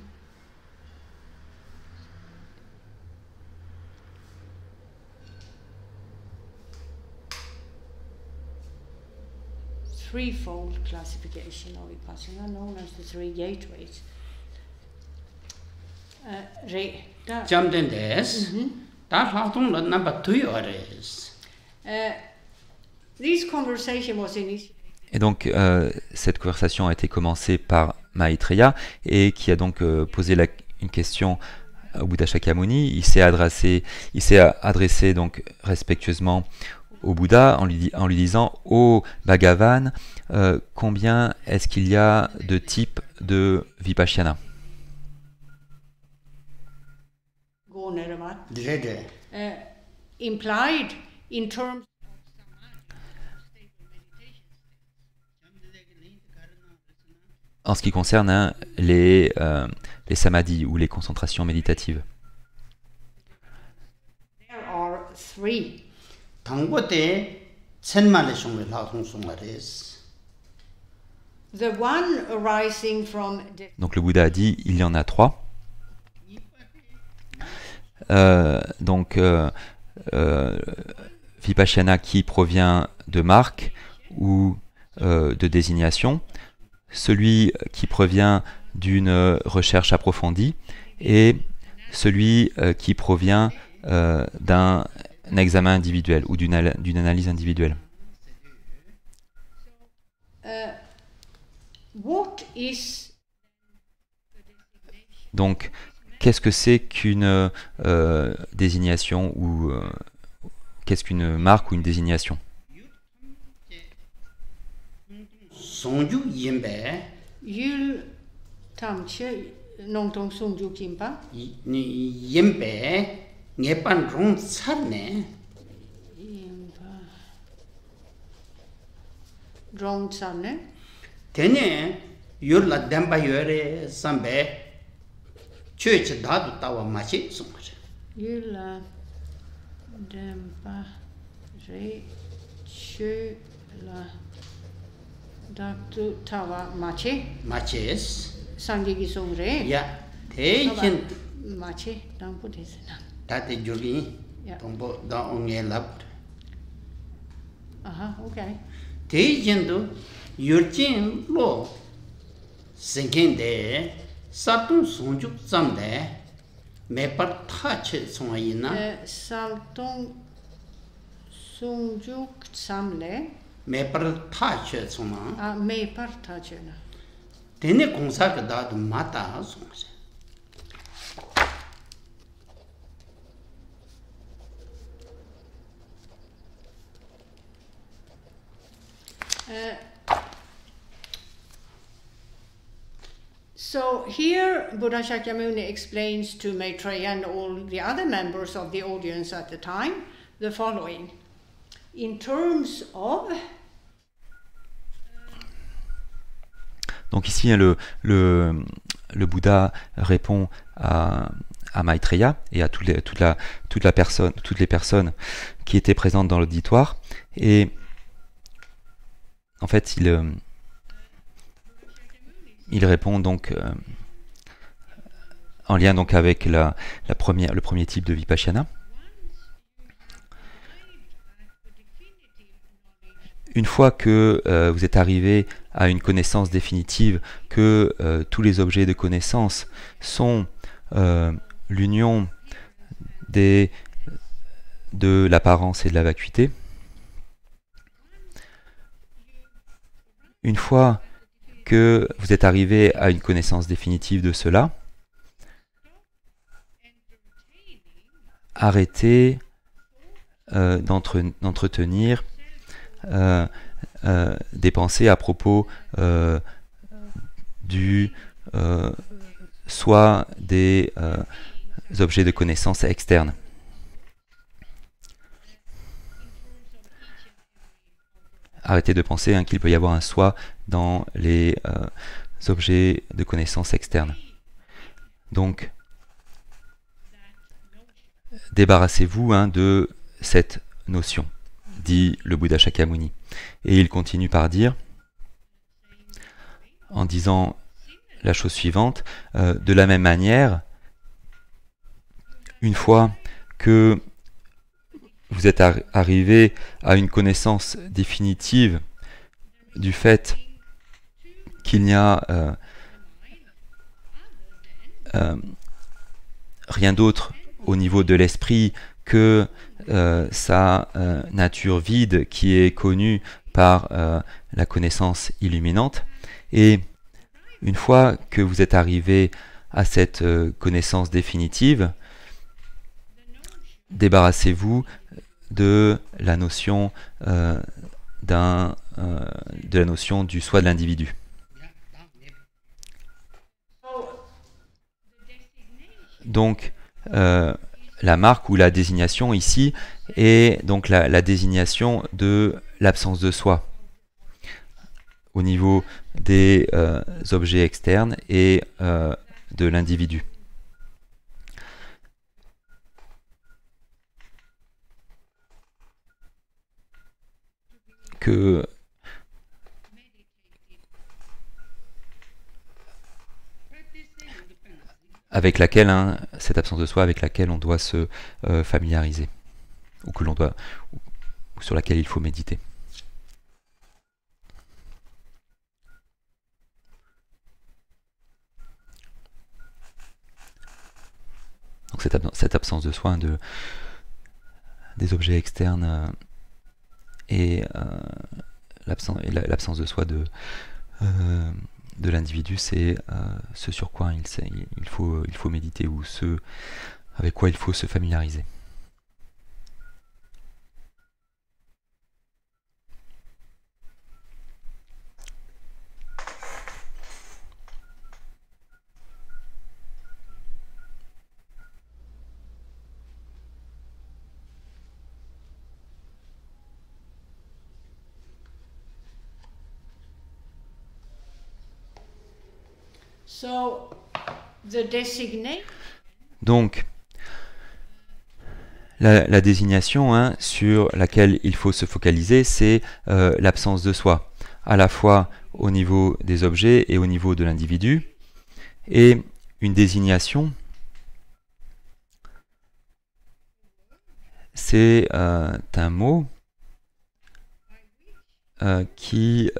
[SPEAKER 3] Threefold classification of Vipassana, known as the three gateways.
[SPEAKER 2] Jamden des. Da latung la number 2 ores.
[SPEAKER 3] This conversation was initiated.
[SPEAKER 1] Et donc cette conversation a été commencée par Maitreya et qui a donc posé une question au Bouddha Shakyamuni. Il s'est adressé donc respectueusement au Bouddha en lui disant: Ô Bhagavan, combien est-ce qu'il y a de types de Vipassana?
[SPEAKER 3] Implied in terms
[SPEAKER 1] en ce qui concerne les samadhis ou les concentrations méditatives.
[SPEAKER 3] there are three.
[SPEAKER 2] 당고대 천만의 송을 라통송아레스.
[SPEAKER 3] The one arising from
[SPEAKER 1] Donc le Bouddha a dit il y en a trois. Vipassana qui provient de marque ou de désignation, celui qui provient d'une recherche approfondie et celui qui provient d'un examen individuel ou d'une analyse individuelle.
[SPEAKER 3] what is
[SPEAKER 1] Donc, qu'est-ce que c'est qu'une désignation ou qu'est-ce qu'une marque ou une désignation?
[SPEAKER 2] 송주 임배
[SPEAKER 3] yul tamche nongtong sungju kimpa
[SPEAKER 2] 임배 예반 롱 찼네.
[SPEAKER 3] drong sanne
[SPEAKER 2] 되네 열라 담바 열에 삼배 최치 다도 따와 마시 송거지.
[SPEAKER 3] yul dempa re chu la daktu tawa mache
[SPEAKER 2] 마치스.
[SPEAKER 3] sangi songre
[SPEAKER 2] 야 대신
[SPEAKER 3] mache dampu desena
[SPEAKER 2] 다데 조기
[SPEAKER 3] 야.
[SPEAKER 2] 동보 다 옹에 랍.
[SPEAKER 3] aha okay
[SPEAKER 2] 대신도 열진로 생긴데 사돈 송죽 잠데 매파 타치 송아이나
[SPEAKER 3] saltong sungjuk samle
[SPEAKER 2] 매파 타치 송아
[SPEAKER 3] me partachena
[SPEAKER 2] 되네 공사가 나도 맞다 송아지.
[SPEAKER 3] So here Buddha Shakyamuni explains to Maitreya and all the other members of the audience at the time the following. In terms of
[SPEAKER 1] Donc ici, le Bouddha répond à Maitreya et à toutes les personnes qui étaient présentes dans l'auditoire. Et en fait, il répond donc en lien donc avec le premier type de Vipassana. Une fois que vous êtes arrivé à une connaissance définitive, que tous les objets de connaissance sont l'union de l'apparence et de la vacuité, une fois que vous êtes arrivé à une connaissance définitive de cela, arrêtez d'entretenir des pensées à propos du soi des objets de connaissance externes. Arrêtez de penser qu'il peut y avoir un soi dans les objets de connaissance externes. Donc, débarrassez-vous de cette notion, dit le Bouddha Shakyamuni. Et il continue par dire, en disant la chose suivante, de la même manière, une fois que vous êtes arrivé à une connaissance définitive du fait qu'il n'y a rien d'autre au niveau de l'esprit que sa nature vide qui est connue par la connaissance illuminante. Et une fois que vous êtes arrivé à cette connaissance définitive, débarrassez-vous de la notion du soi de l'individu. Donc, la marque ou la désignation ici est donc la désignation de l'absence de soi au niveau des objets externes et de l'individu. Avec laquelle, cette absence de soi avec laquelle on doit se familiariser, ou sur laquelle il faut méditer. Donc cette absence de soi des objets externes et l'absence de soi de l'individu, c'est ce sur quoi il faut méditer, ou ce avec quoi il faut se familiariser. Donc, la désignation sur laquelle il faut se focaliser, c'est l'absence de soi, à la fois au niveau des objets et au niveau de l'individu. Et une désignation, c'est un mot qui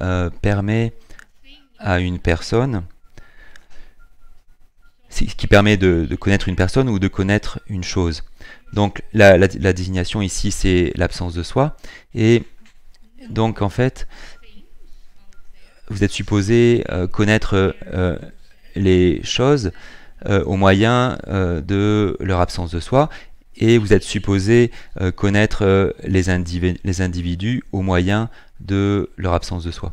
[SPEAKER 1] permet à une personne, qui permet de connaître une personne ou de connaître une chose. Donc la désignation ici, c'est l'absence de soi. Et donc en fait, vous êtes supposé connaître les choses au moyen de leur absence de soi. Et vous êtes supposé connaître les individus au moyen de leur absence de soi.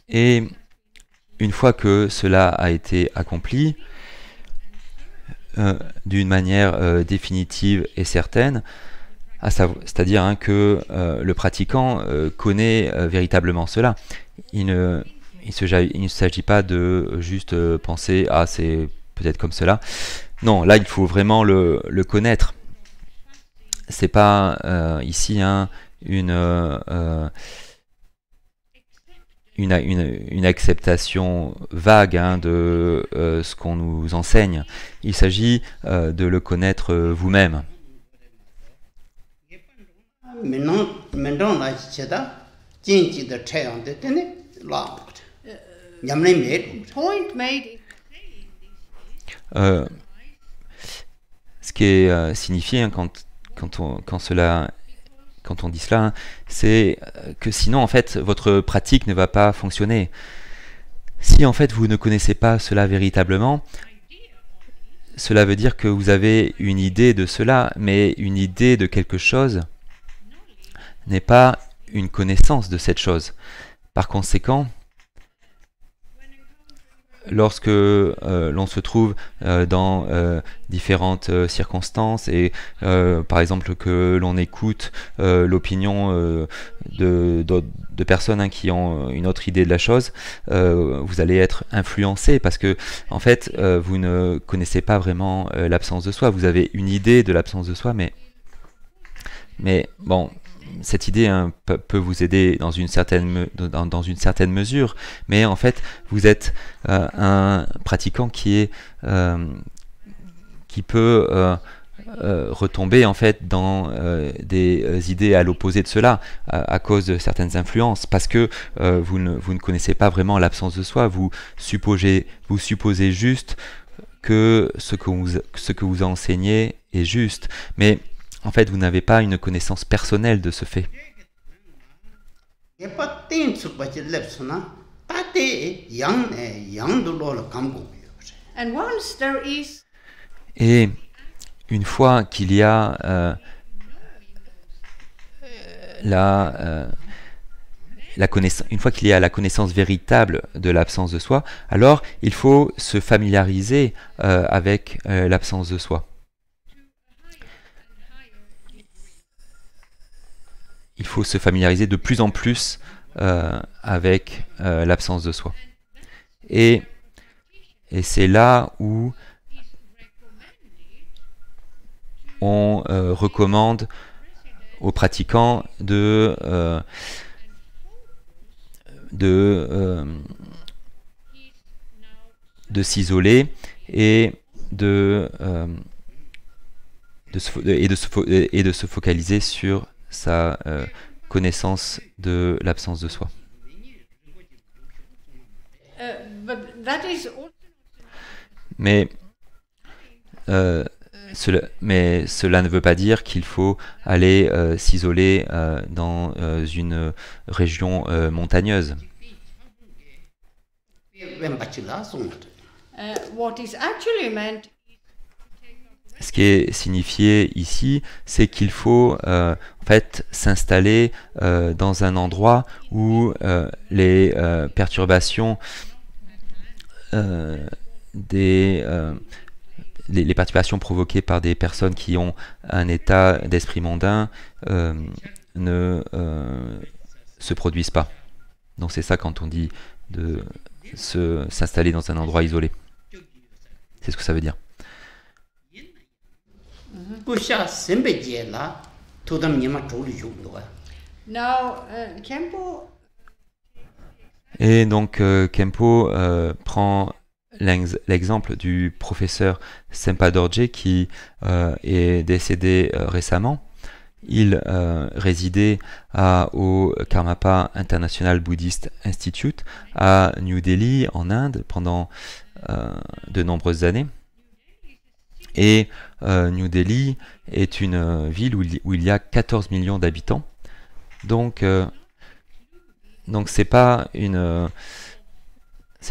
[SPEAKER 1] Et une fois que cela a été accompli d'une manière définitive et certaine, c'est-à-dire que le pratiquant connaît véritablement cela. Il ne s'agit pas de juste penser « Ah, c'est peut-être comme cela ». Non, là, il faut vraiment le connaître. C'est pas ici une acceptation vague de ce qu'on nous enseigne. Il s'agit de le connaître vous-même. Ce qui est signifié quand on dit cela, c'est que sinon en fait votre pratique ne va pas fonctionner. Si en fait vous ne connaissez pas cela véritablement, cela veut dire que vous avez une idée de cela, mais une idée de quelque chose n'est pas une connaissance de cette chose. Par conséquent, lorsque l'on se trouve dans différentes circonstances et par exemple que l'on écoute l'opinion de personnes qui ont une autre idée de la chose, vous allez être influencé parce que en fait vous ne connaissez pas vraiment l'absence de soi. Vous avez une idée de l'absence de soi, mais bon, cette idée peut vous aider dans une certaine mesure, mais en fait vous êtes un pratiquant qui peut retomber en fait dans des idées à l'opposé de cela à cause de certaines influences, parce que vous ne connaissez pas vraiment l'absence de soi. Vous supposez juste que ce que vous enseignez est juste, mais en fait, vous n'avez pas une connaissance personnelle de ce fait.
[SPEAKER 3] And once there is
[SPEAKER 1] Et une fois qu'il y a une fois qu'il y a la connaissance véritable de l'absence de soi, alors il faut se familiariser avec l'absence de soi. Il faut se familiariser de plus en plus avec l'absence de soi. Et c'est là où on recommande aux pratiquants de s'isoler et de se focaliser sur sa connaissance de l'absence de soi. Mais cela ne veut pas dire qu'il faut aller s'isoler dans une région montagneuse.
[SPEAKER 3] what is actually meant.
[SPEAKER 1] Ce qui est signifié ici, c'est qu'il faut en fait s'installer dans un endroit où les perturbations les perturbations provoquées par des personnes qui ont un état d'esprit mondain ne se produisent pas. Donc c'est ça quand on dit de s'installer dans un endroit isolé. C'est ce que ça veut dire.
[SPEAKER 3] Khenpo.
[SPEAKER 1] Et donc Khenpo prend l'exemple du professeur Sempa Dorje qui est décédé récemment. Il résidait au Karmapa International Buddhist Institute à New Delhi en Inde pendant de nombreuses années. Et New Delhi est une ville où il y a 14 millions d'habitants. Donc c'est pas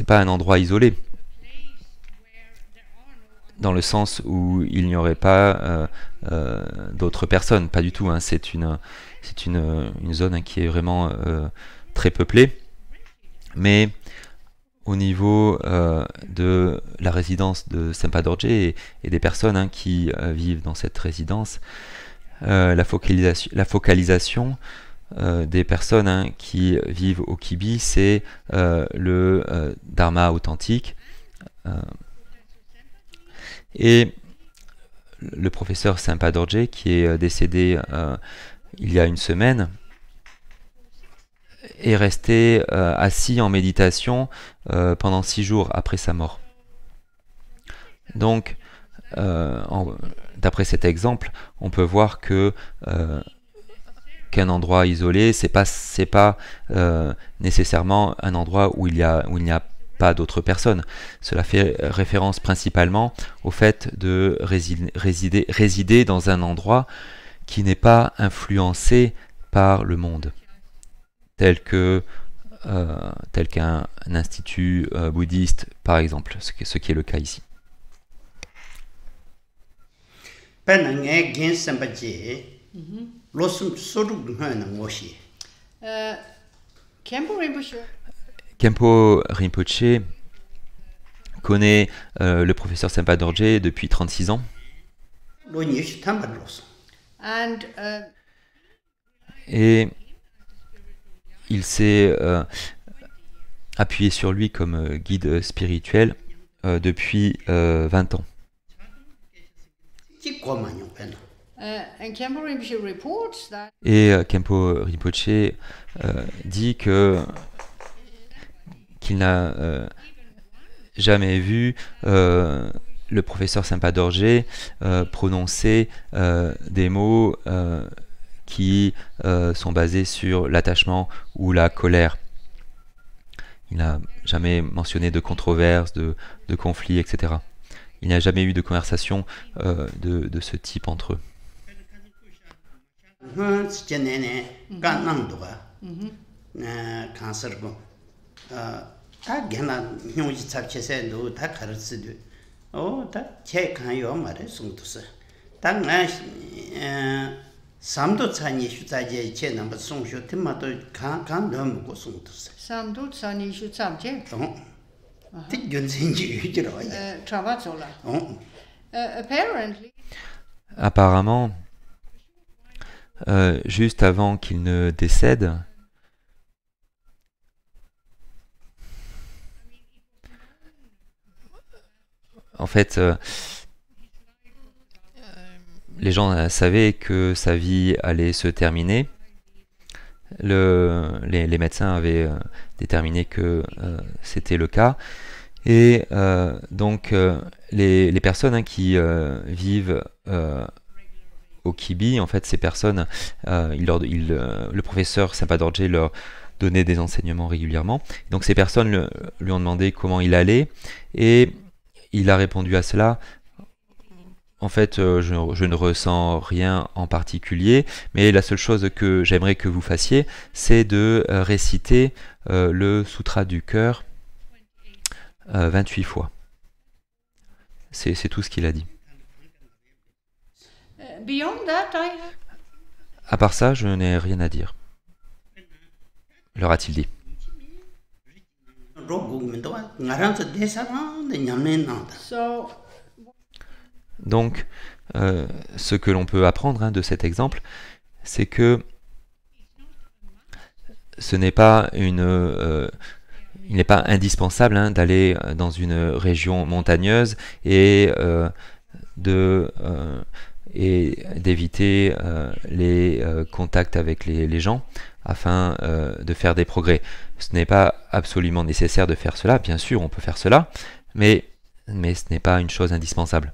[SPEAKER 1] un endroit isolé, dans le sens où il n'y aurait pas d'autres personnes, pas du tout. Hein. C'est une zone qui est vraiment très peuplée, mais au niveau de la résidence de Sempa Dorje et des personnes qui vivent dans cette résidence, la focalisation des personnes qui vivent au Kibi, c'est le Dharma authentique. Et le professeur Sempa Dorje, qui est décédé il y a une semaine, est resté assis en méditation pendant 6 jours après sa mort. Donc, d'après cet exemple, on peut voir que qu'un endroit isolé, c'est pas nécessairement un endroit où il n'y a pas d'autres personnes. Cela fait référence principalement au fait de résider dans un endroit qui n'est pas influencé par le monde, tel que tel qu'un institut bouddhiste, par exemple, ce qui est le cas ici. Khenpo Rinpoche connaît le professeur Sempa Dorje depuis 36 ans.
[SPEAKER 3] And
[SPEAKER 1] Et il s'est appuyé sur lui comme guide spirituel depuis 20 ans.
[SPEAKER 3] and Khenpo Rinpoche reports that
[SPEAKER 1] Et Khenpo Rinpoche dit qu'il n'a jamais vu le professeur Sempa Dorje prononcer des mots qui sont basés sur l'attachement ou la colère. Il n'a jamais mentionné de controverses, de conflits, etc. Il n'y a jamais eu de conversation de ce type entre eux.
[SPEAKER 3] Samdut Sanishu Samje Travazola. Apparently,
[SPEAKER 1] Apparemment, juste avant qu'il ne décède, en fait, les gens savaient que sa vie allait se terminer. Les médecins avaient déterminé que c'était le cas. Et donc, les personnes qui vivent au Kibi, en fait, ces personnes, le professeur Sempa Dorje leur donnait des enseignements régulièrement. Donc, ces personnes lui ont demandé comment il allait. Et il a répondu à cela. En fait, je ne ressens rien en particulier, mais la seule chose que j'aimerais que vous fassiez, c'est de réciter le Sutra du cœur 28 fois. C'est tout ce qu'il a dit.
[SPEAKER 3] beyond that,
[SPEAKER 1] À part ça, je n'ai rien à dire. Leur a-t-il dit.
[SPEAKER 3] so
[SPEAKER 1] Donc, ce que l'on peut apprendre de cet exemple, c'est que ce n'est pas il n'est pas indispensable d'aller dans une région montagneuse et d'éviter les contacts avec les gens afin de faire des progrès. Ce n'est pas absolument nécessaire de faire cela. Bien sûr, on peut faire cela, mais ce n'est pas une chose indispensable.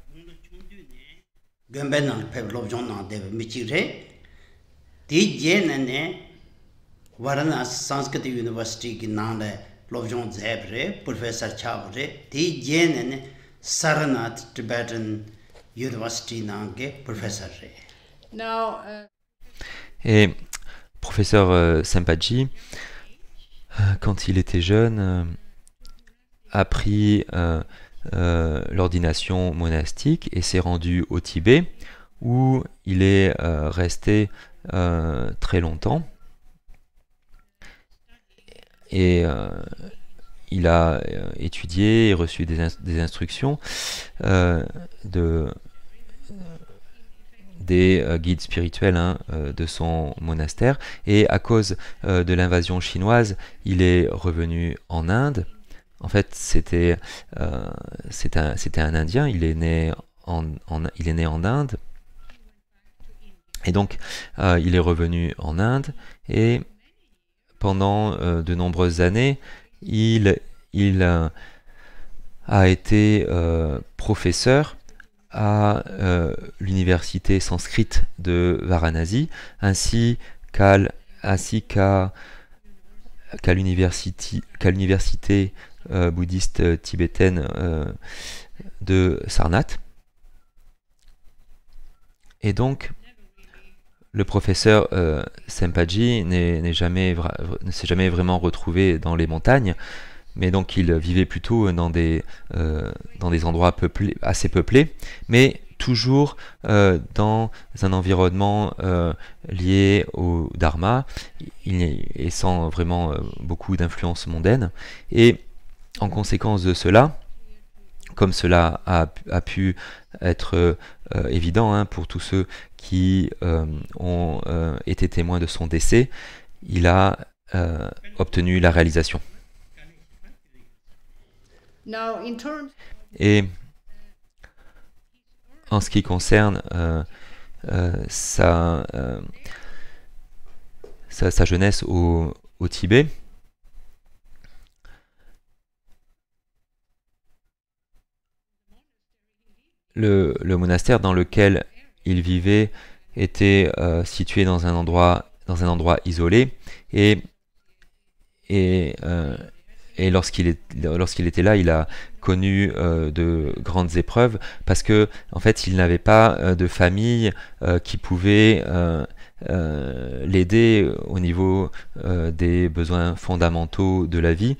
[SPEAKER 2] Varanasi Sanskrit University ki nang Lobjong Zebre, Professor Chabre, Ti Jen Saranath Tibetan University nang ke professor re.
[SPEAKER 3] now
[SPEAKER 1] Et professeur Sempaji, quand il était jeune, a pris l'ordination monastique et s'est rendu au Tibet, où il est resté très longtemps. Et il a étudié et reçu des instructions des guides spirituels de son monastère. Et à cause de l'invasion chinoise, il est revenu en Inde. En fait, c'était un Indien. Il est né en Inde. Et donc, il est revenu en Inde. Et pendant de nombreuses années, il a été professeur à l'université sanskrite de Varanasi, ainsi qu'à l'université bouddhiste tibétaine de Sarnath. Et donc, le professeur Senpaji ne s'est jamais vraiment retrouvé dans les montagnes, mais donc il vivait plutôt dans des endroits assez peuplés, mais toujours dans un environnement lié au Dharma, et sans vraiment beaucoup d'influence mondaine. Et en conséquence de cela, comme cela a pu être évident hein, pour tous ceux qui ont été témoins de son décès, il a obtenu la réalisation. Et en ce qui concerne sa jeunesse au Tibet, le monastère dans lequel il vivait était situé dans un endroit isolé, et lorsqu'il était là, il a connu de grandes épreuves parce que en fait il n'avait pas de famille qui pouvait l'aider au niveau des besoins fondamentaux de la vie.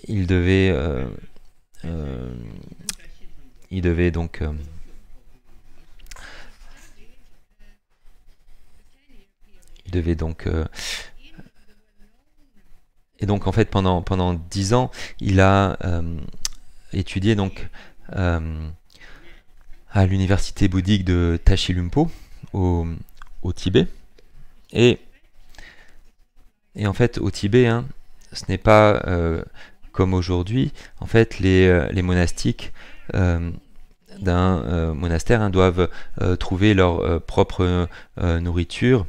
[SPEAKER 1] Il devait donc et donc en fait pendant 10 ans il a étudié donc à l'université bouddhique de Tashilhunpo au Tibet, et en fait au Tibet hein, ce n'est pas comme aujourd'hui. En fait les monastiques d'un monastère hein, doivent trouver leur propre nourriture.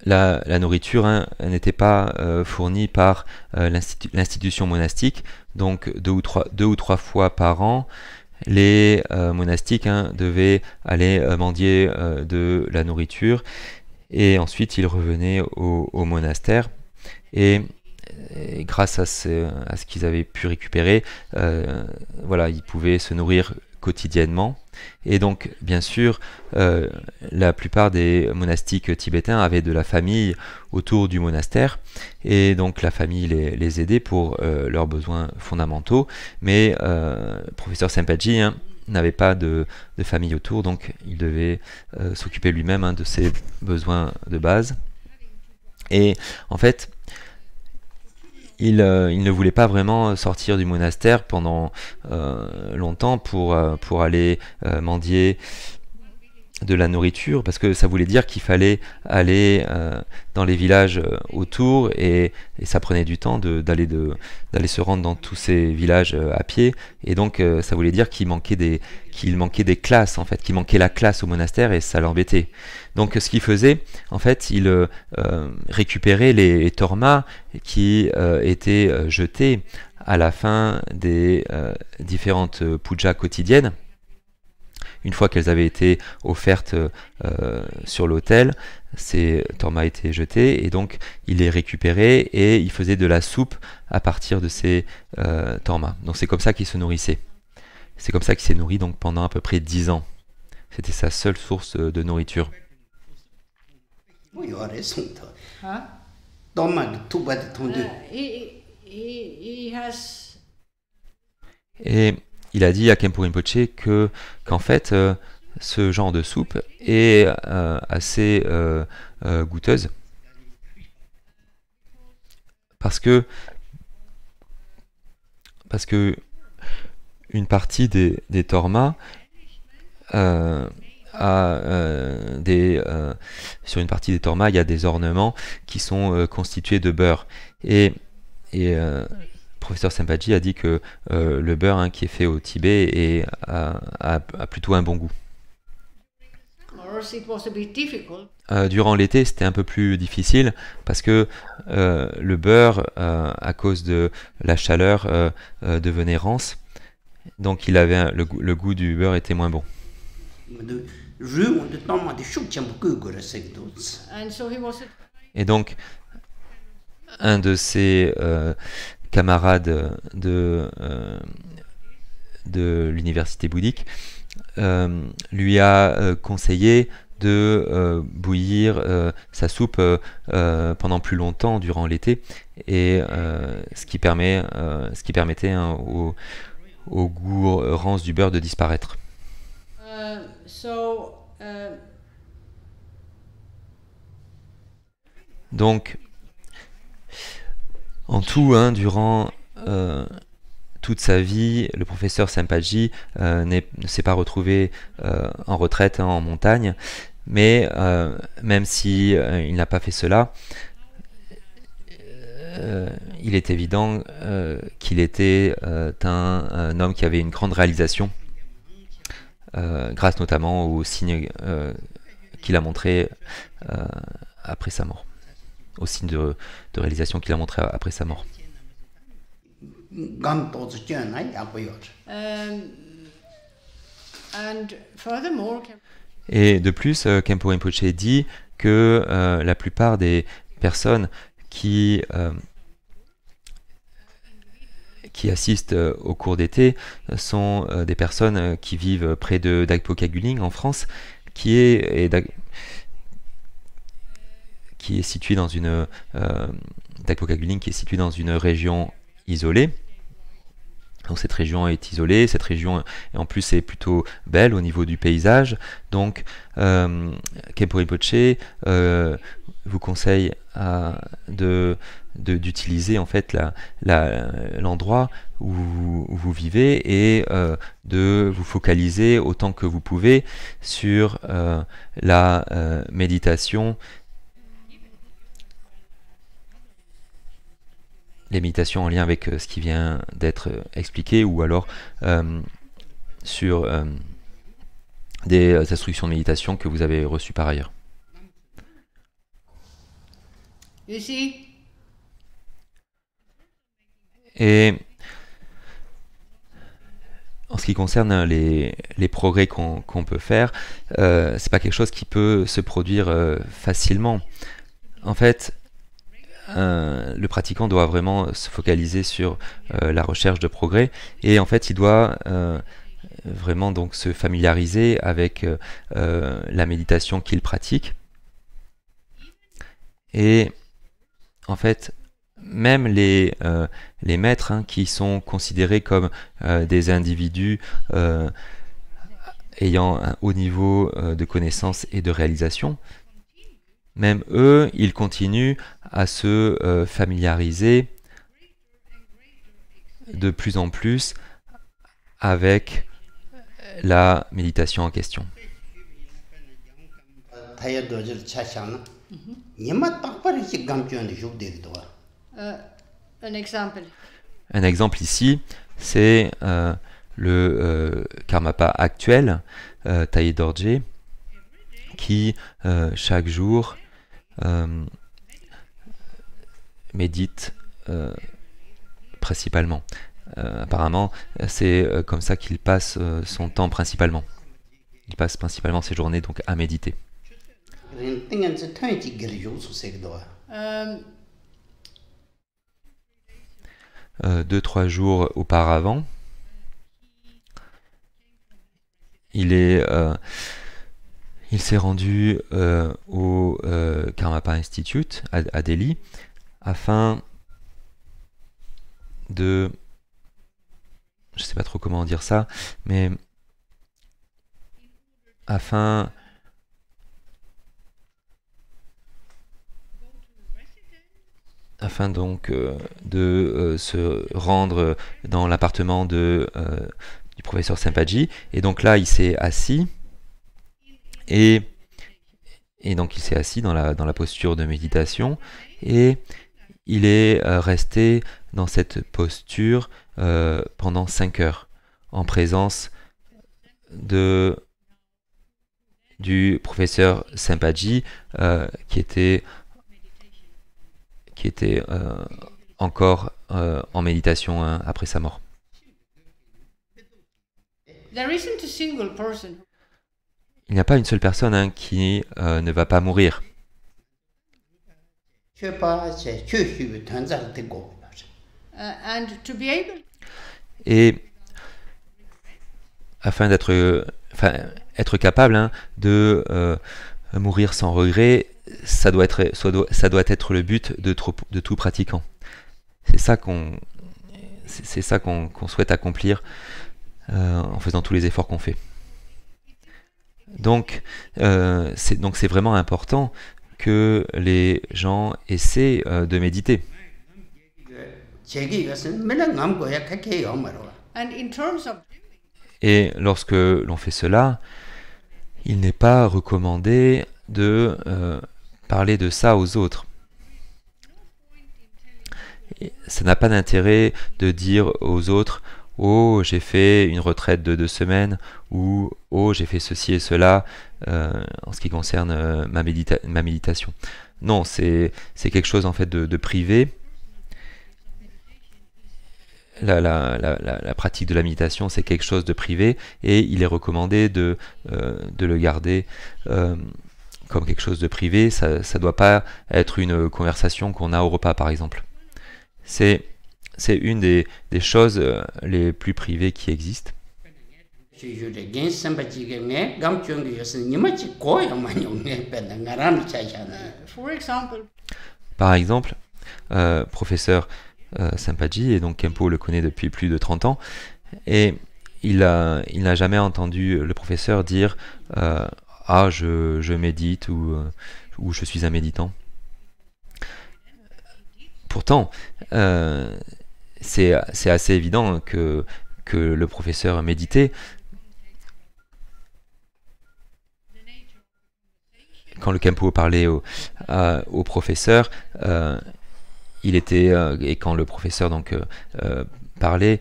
[SPEAKER 1] La nourriture hein, n'était pas fournie par l'institution monastique, donc deux ou trois fois par an, les monastiques hein, devaient aller mendier de la nourriture, et ensuite ils revenaient au monastère, et grâce à ce qu'ils avaient pu récupérer, voilà, ils pouvaient se nourrir quotidiennement. Et donc bien sûr la plupart des monastiques tibétains avaient de la famille autour du monastère, et donc la famille les aidait pour leurs besoins fondamentaux, mais professeur Senpaji hein, n'avait pas de famille autour, donc il devait s'occuper lui-même hein, de ses besoins de base. Et en fait il ne voulait pas vraiment sortir du monastère pendant longtemps pour aller mendier de la nourriture, parce que ça voulait dire qu'il fallait aller dans les villages autour, et ça prenait du temps d'aller se rendre dans tous ces villages à pied, et donc ça voulait dire qu'il manquait des classes en fait, qu'il manquait la classe au monastère, et ça l'embêtait. Donc ce qu'il faisait, en fait, il récupérait les tormas qui étaient jetés à la fin des différentes pujas quotidiennes. Une fois qu'elles avaient été offertes sur l'autel, ces tormas étaient jetés, et donc il les récupérait et il faisait de la soupe à partir de ces tormas. Donc c'est comme ça qu'il se nourrissait. C'est comme ça qu'il s'est nourri donc pendant à peu près 10 ans. C'était sa seule source de nourriture.
[SPEAKER 3] Huh? He has...
[SPEAKER 1] Et il a dit à Khenpo Rinpoche qu'en fait, ce genre de soupe est assez goûteuse, parce que une partie des tormas sur une partie des tormas, il y a des ornements qui sont constitués de beurre, et professeur Senpaji a dit que le beurre hein, qui est fait au Tibet a plutôt un bon goût. Durant l'été, c'était un peu plus difficile parce que le beurre, à cause de la chaleur, devenait rance. Donc le goût du beurre était moins bon. Et donc, un de ses camarades de l'université bouddhique lui a conseillé de bouillir sa soupe pendant plus longtemps durant l'été, et ce qui permettait hein, au goût rance du beurre de disparaître. Donc, en tout, hein, durant toute sa vie, le professeur Sampaji ne s'est pas retrouvé en retraite hein, en montagne, mais même si il n'a pas fait cela, il est évident qu'il était un homme qui avait une grande réalisation, grâce notamment aux signes qu'il a montrés après sa mort, aux signes de réalisation qu'il a montrés après sa mort. Et de plus, Khenpo Rinpoche dit que la plupart des personnes qui assistent au cours d'été sont des personnes qui vivent près de Dagpo Kaguling en France, qui est situé dans une Dagpo Kaguling qui est situé dans une région isolée. Donc cette région est isolée, cette région en plus est plutôt belle au niveau du paysage. Donc Khenpo Rinpoche vous conseille d'utiliser en fait l'endroit où vous vivez et de vous focaliser autant que vous pouvez sur la méditation, les méditations en lien avec ce qui vient d'être expliqué, ou alors sur des instructions de méditation que vous avez reçues par ailleurs. Et en ce qui concerne les progrès qu'on peut faire, c'est pas quelque chose qui peut se produire facilement. En fait, le pratiquant doit vraiment se focaliser sur la recherche de progrès, et en fait il doit vraiment donc se familiariser avec la méditation qu'il pratique. Et en fait même les maîtres hein, qui sont considérés comme des individus ayant un haut niveau de connaissance et de réalisation, même eux, ils continuent à se familiariser de plus en plus avec la méditation en question. Un exemple ici, c'est le Karmapa actuel, Taye Dorje, qui chaque jour médite principalement. Apparemment, c'est comme ça qu'il passe son temps principalement. Il passe principalement ses journées donc à méditer. 2-3 jours auparavant, il s'est rendu au Karmapa Institute à Delhi afin de, je sais pas trop comment dire ça, mais afin donc de se rendre dans l'appartement du professeur Sampaji. Et donc là, il s'est assis, et donc il s'est assis dans la posture de méditation, et il est resté dans cette posture pendant 5 heures, en présence du professeur Sampaji, qui était encore en méditation hein, après sa mort. Il n'y a pas une seule personne hein, qui ne va pas mourir. Et afin d'être enfin, être capable de mourir sans regret, ça doit être le but de tout pratiquant. C'est ça qu'on souhaite accomplir en faisant tous les efforts qu'on fait. Donc c'est vraiment important que les gens essaient de méditer.
[SPEAKER 3] And in terms of
[SPEAKER 1] Et lorsque l'on fait cela, il n'est pas recommandé de parler de ça aux autres. Et ça n'a pas d'intérêt de dire aux autres « Oh, j'ai fait une retraite de 2 semaines » ou « Oh, j'ai fait ceci et cela en ce qui concerne ma méditation ». Non, c'est quelque chose en fait de privé. La pratique de la méditation, c'est quelque chose de privé et il est recommandé de le garder comme quelque chose de privé. Ça ne doit pas être une conversation qu'on a au repas, par exemple. C'est une des choses les plus privées qui existent.
[SPEAKER 3] for example,
[SPEAKER 1] Par exemple, professeur Sampaji, et donc Khenpo le connaît depuis plus de 30 ans, et il n'a jamais entendu le professeur dire ah, je médite ou je suis un méditant. Pourtant, c'est assez évident que le professeur méditait. Quand le Khenpo parlait au professeur, il était et quand le professeur donc parlait,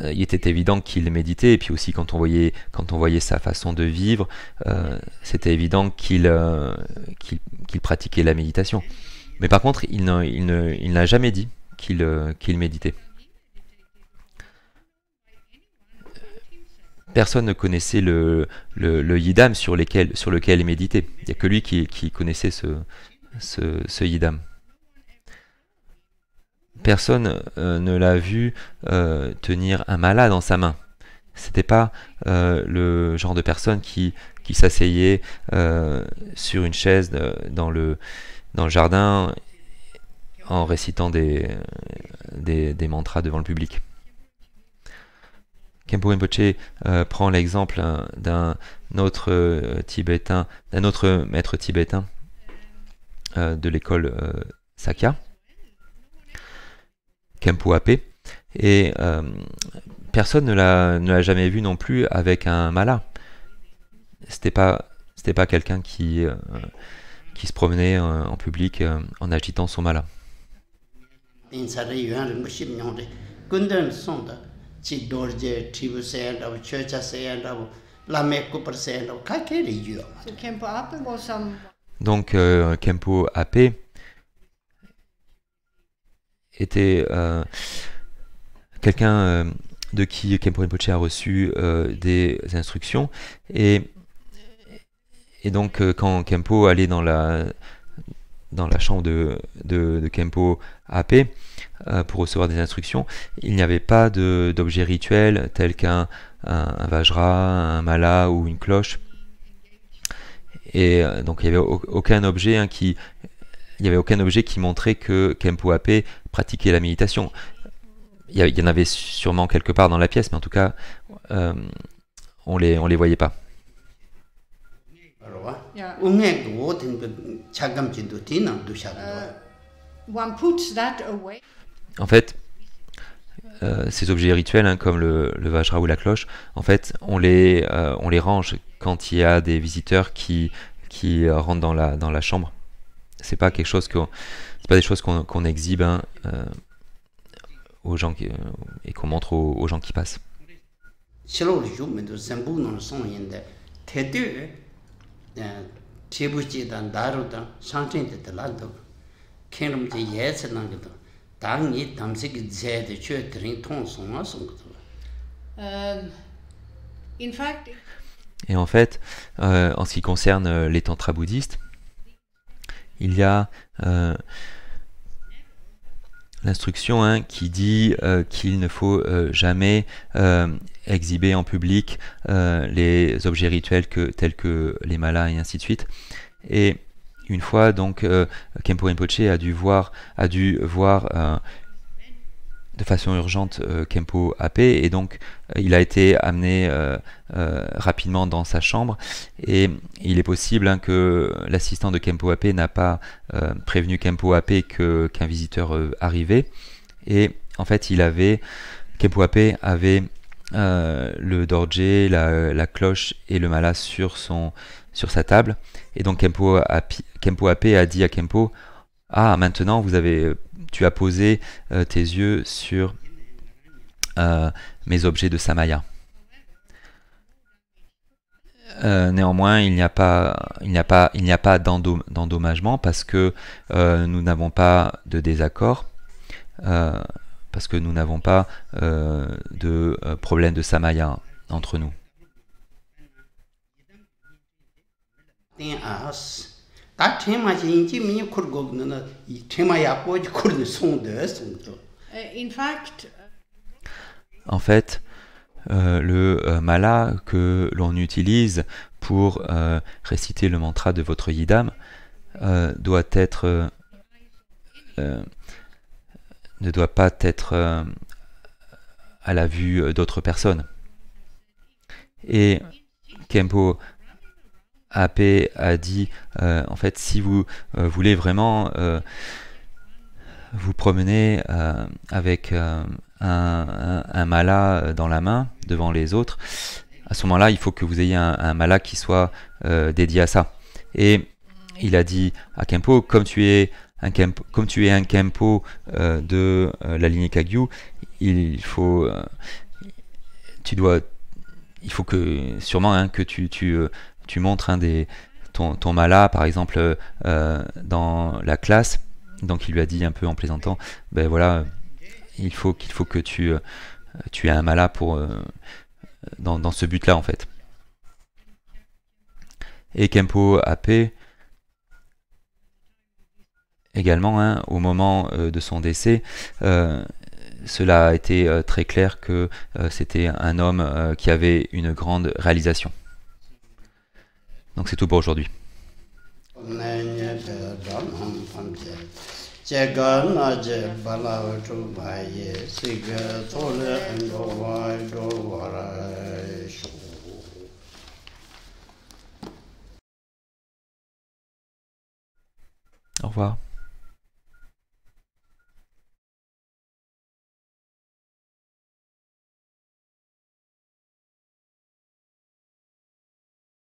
[SPEAKER 1] il était évident qu'il méditait, et puis aussi quand on voyait sa façon de vivre, c'était évident qu'il pratiquait la méditation. Mais par contre, il n'a jamais dit qu'il méditait. Personne ne connaissait le yidam sur lequel il méditait. Il n'y a que lui qui connaissait ce yidam. Personne ne l'a vu tenir un mala dans sa main. C'était pas le genre de personne qui s'asseyait sur une chaise dans le jardin en récitant des mantras devant le public. Khenpo Rinpoche prend l'exemple d'un autre maître tibétain de l'école Sakya, Khenpo Ape, et personne ne l'a jamais vu non plus avec un mala. C'était pas quelqu'un qui se promenait en public en agitant son mala.
[SPEAKER 3] so Khenpo Ape was some
[SPEAKER 1] Donc Khenpo Ape était quelqu'un de qui Khenpo Rinpoche a reçu des instructions, et donc quand Khenpo allait dans la chambre de Khenpo Ape pour recevoir des instructions, il n'y avait pas d'objet rituel tel qu'un vajra, un mala ou une cloche, et donc il n'y avait aucun objet qui montrait que Khenpo Ape pratiquait la méditation. Il y en avait sûrement quelque part dans la pièce, mais en tout cas on les voyait pas.
[SPEAKER 3] yeah. One puts that away.
[SPEAKER 1] En fait, ces objets rituels, comme le vajra ou la cloche, en fait, on les range quand il y a des visiteurs qui rentrent dans la chambre. C'est pas des choses qu'on exhibe aux gens et qu'on montre aux gens qui passent.
[SPEAKER 3] In fact,
[SPEAKER 1] Et en fait, en ce qui concerne les tantras bouddhistes, il y a l'instruction qui dit qu'il ne faut jamais exhiber en public les objets rituels tels que les malas et ainsi de suite. Et une fois, donc, Khenpo Rinpoche a dû voir de façon urgente Khenpo Ape, et donc il a été amené rapidement dans sa chambre, et il est possible que l'assistant de Khenpo Ape n'a pas prévenu Khenpo Ape qu'un visiteur arrivait, et en fait Khenpo Ape avait le dorje, la cloche et le mala sur sa table, et donc Khenpo Ape a dit à Khenpo: ah, maintenant tu as posé tes yeux sur mes objets de Samaya. Néanmoins, il n'y a pas d'endommagement parce que nous n'avons pas de désaccord, parce que nous n'avons pas de problème de Samaya entre nous.
[SPEAKER 3] In fact,
[SPEAKER 1] en fait, le mala que l'on utilise pour réciter le mantra de votre yidam ne doit pas être à la vue d'autres personnes. Et Khenpo Ape a dit, en fait, si vous voulez vraiment vous promener avec un mala dans la main devant les autres, à ce moment-là, il faut que vous ayez un mala qui soit dédié à ça. Et il a dit à Khenpo, comme tu es un Khenpo de la lignée Kagyu, il faut que sûrement que tu montres ton mala, par exemple, dans la classe. Donc il lui a dit un peu en plaisantant, ben voilà, il faut que tu aies un mala dans ce but-là, en fait. Et Khenpo Ape, également, au moment de son décès, cela a été très clair que c'était un homme qui avait une grande réalisation. Donc c'est tout pour aujourd'hui. Au revoir.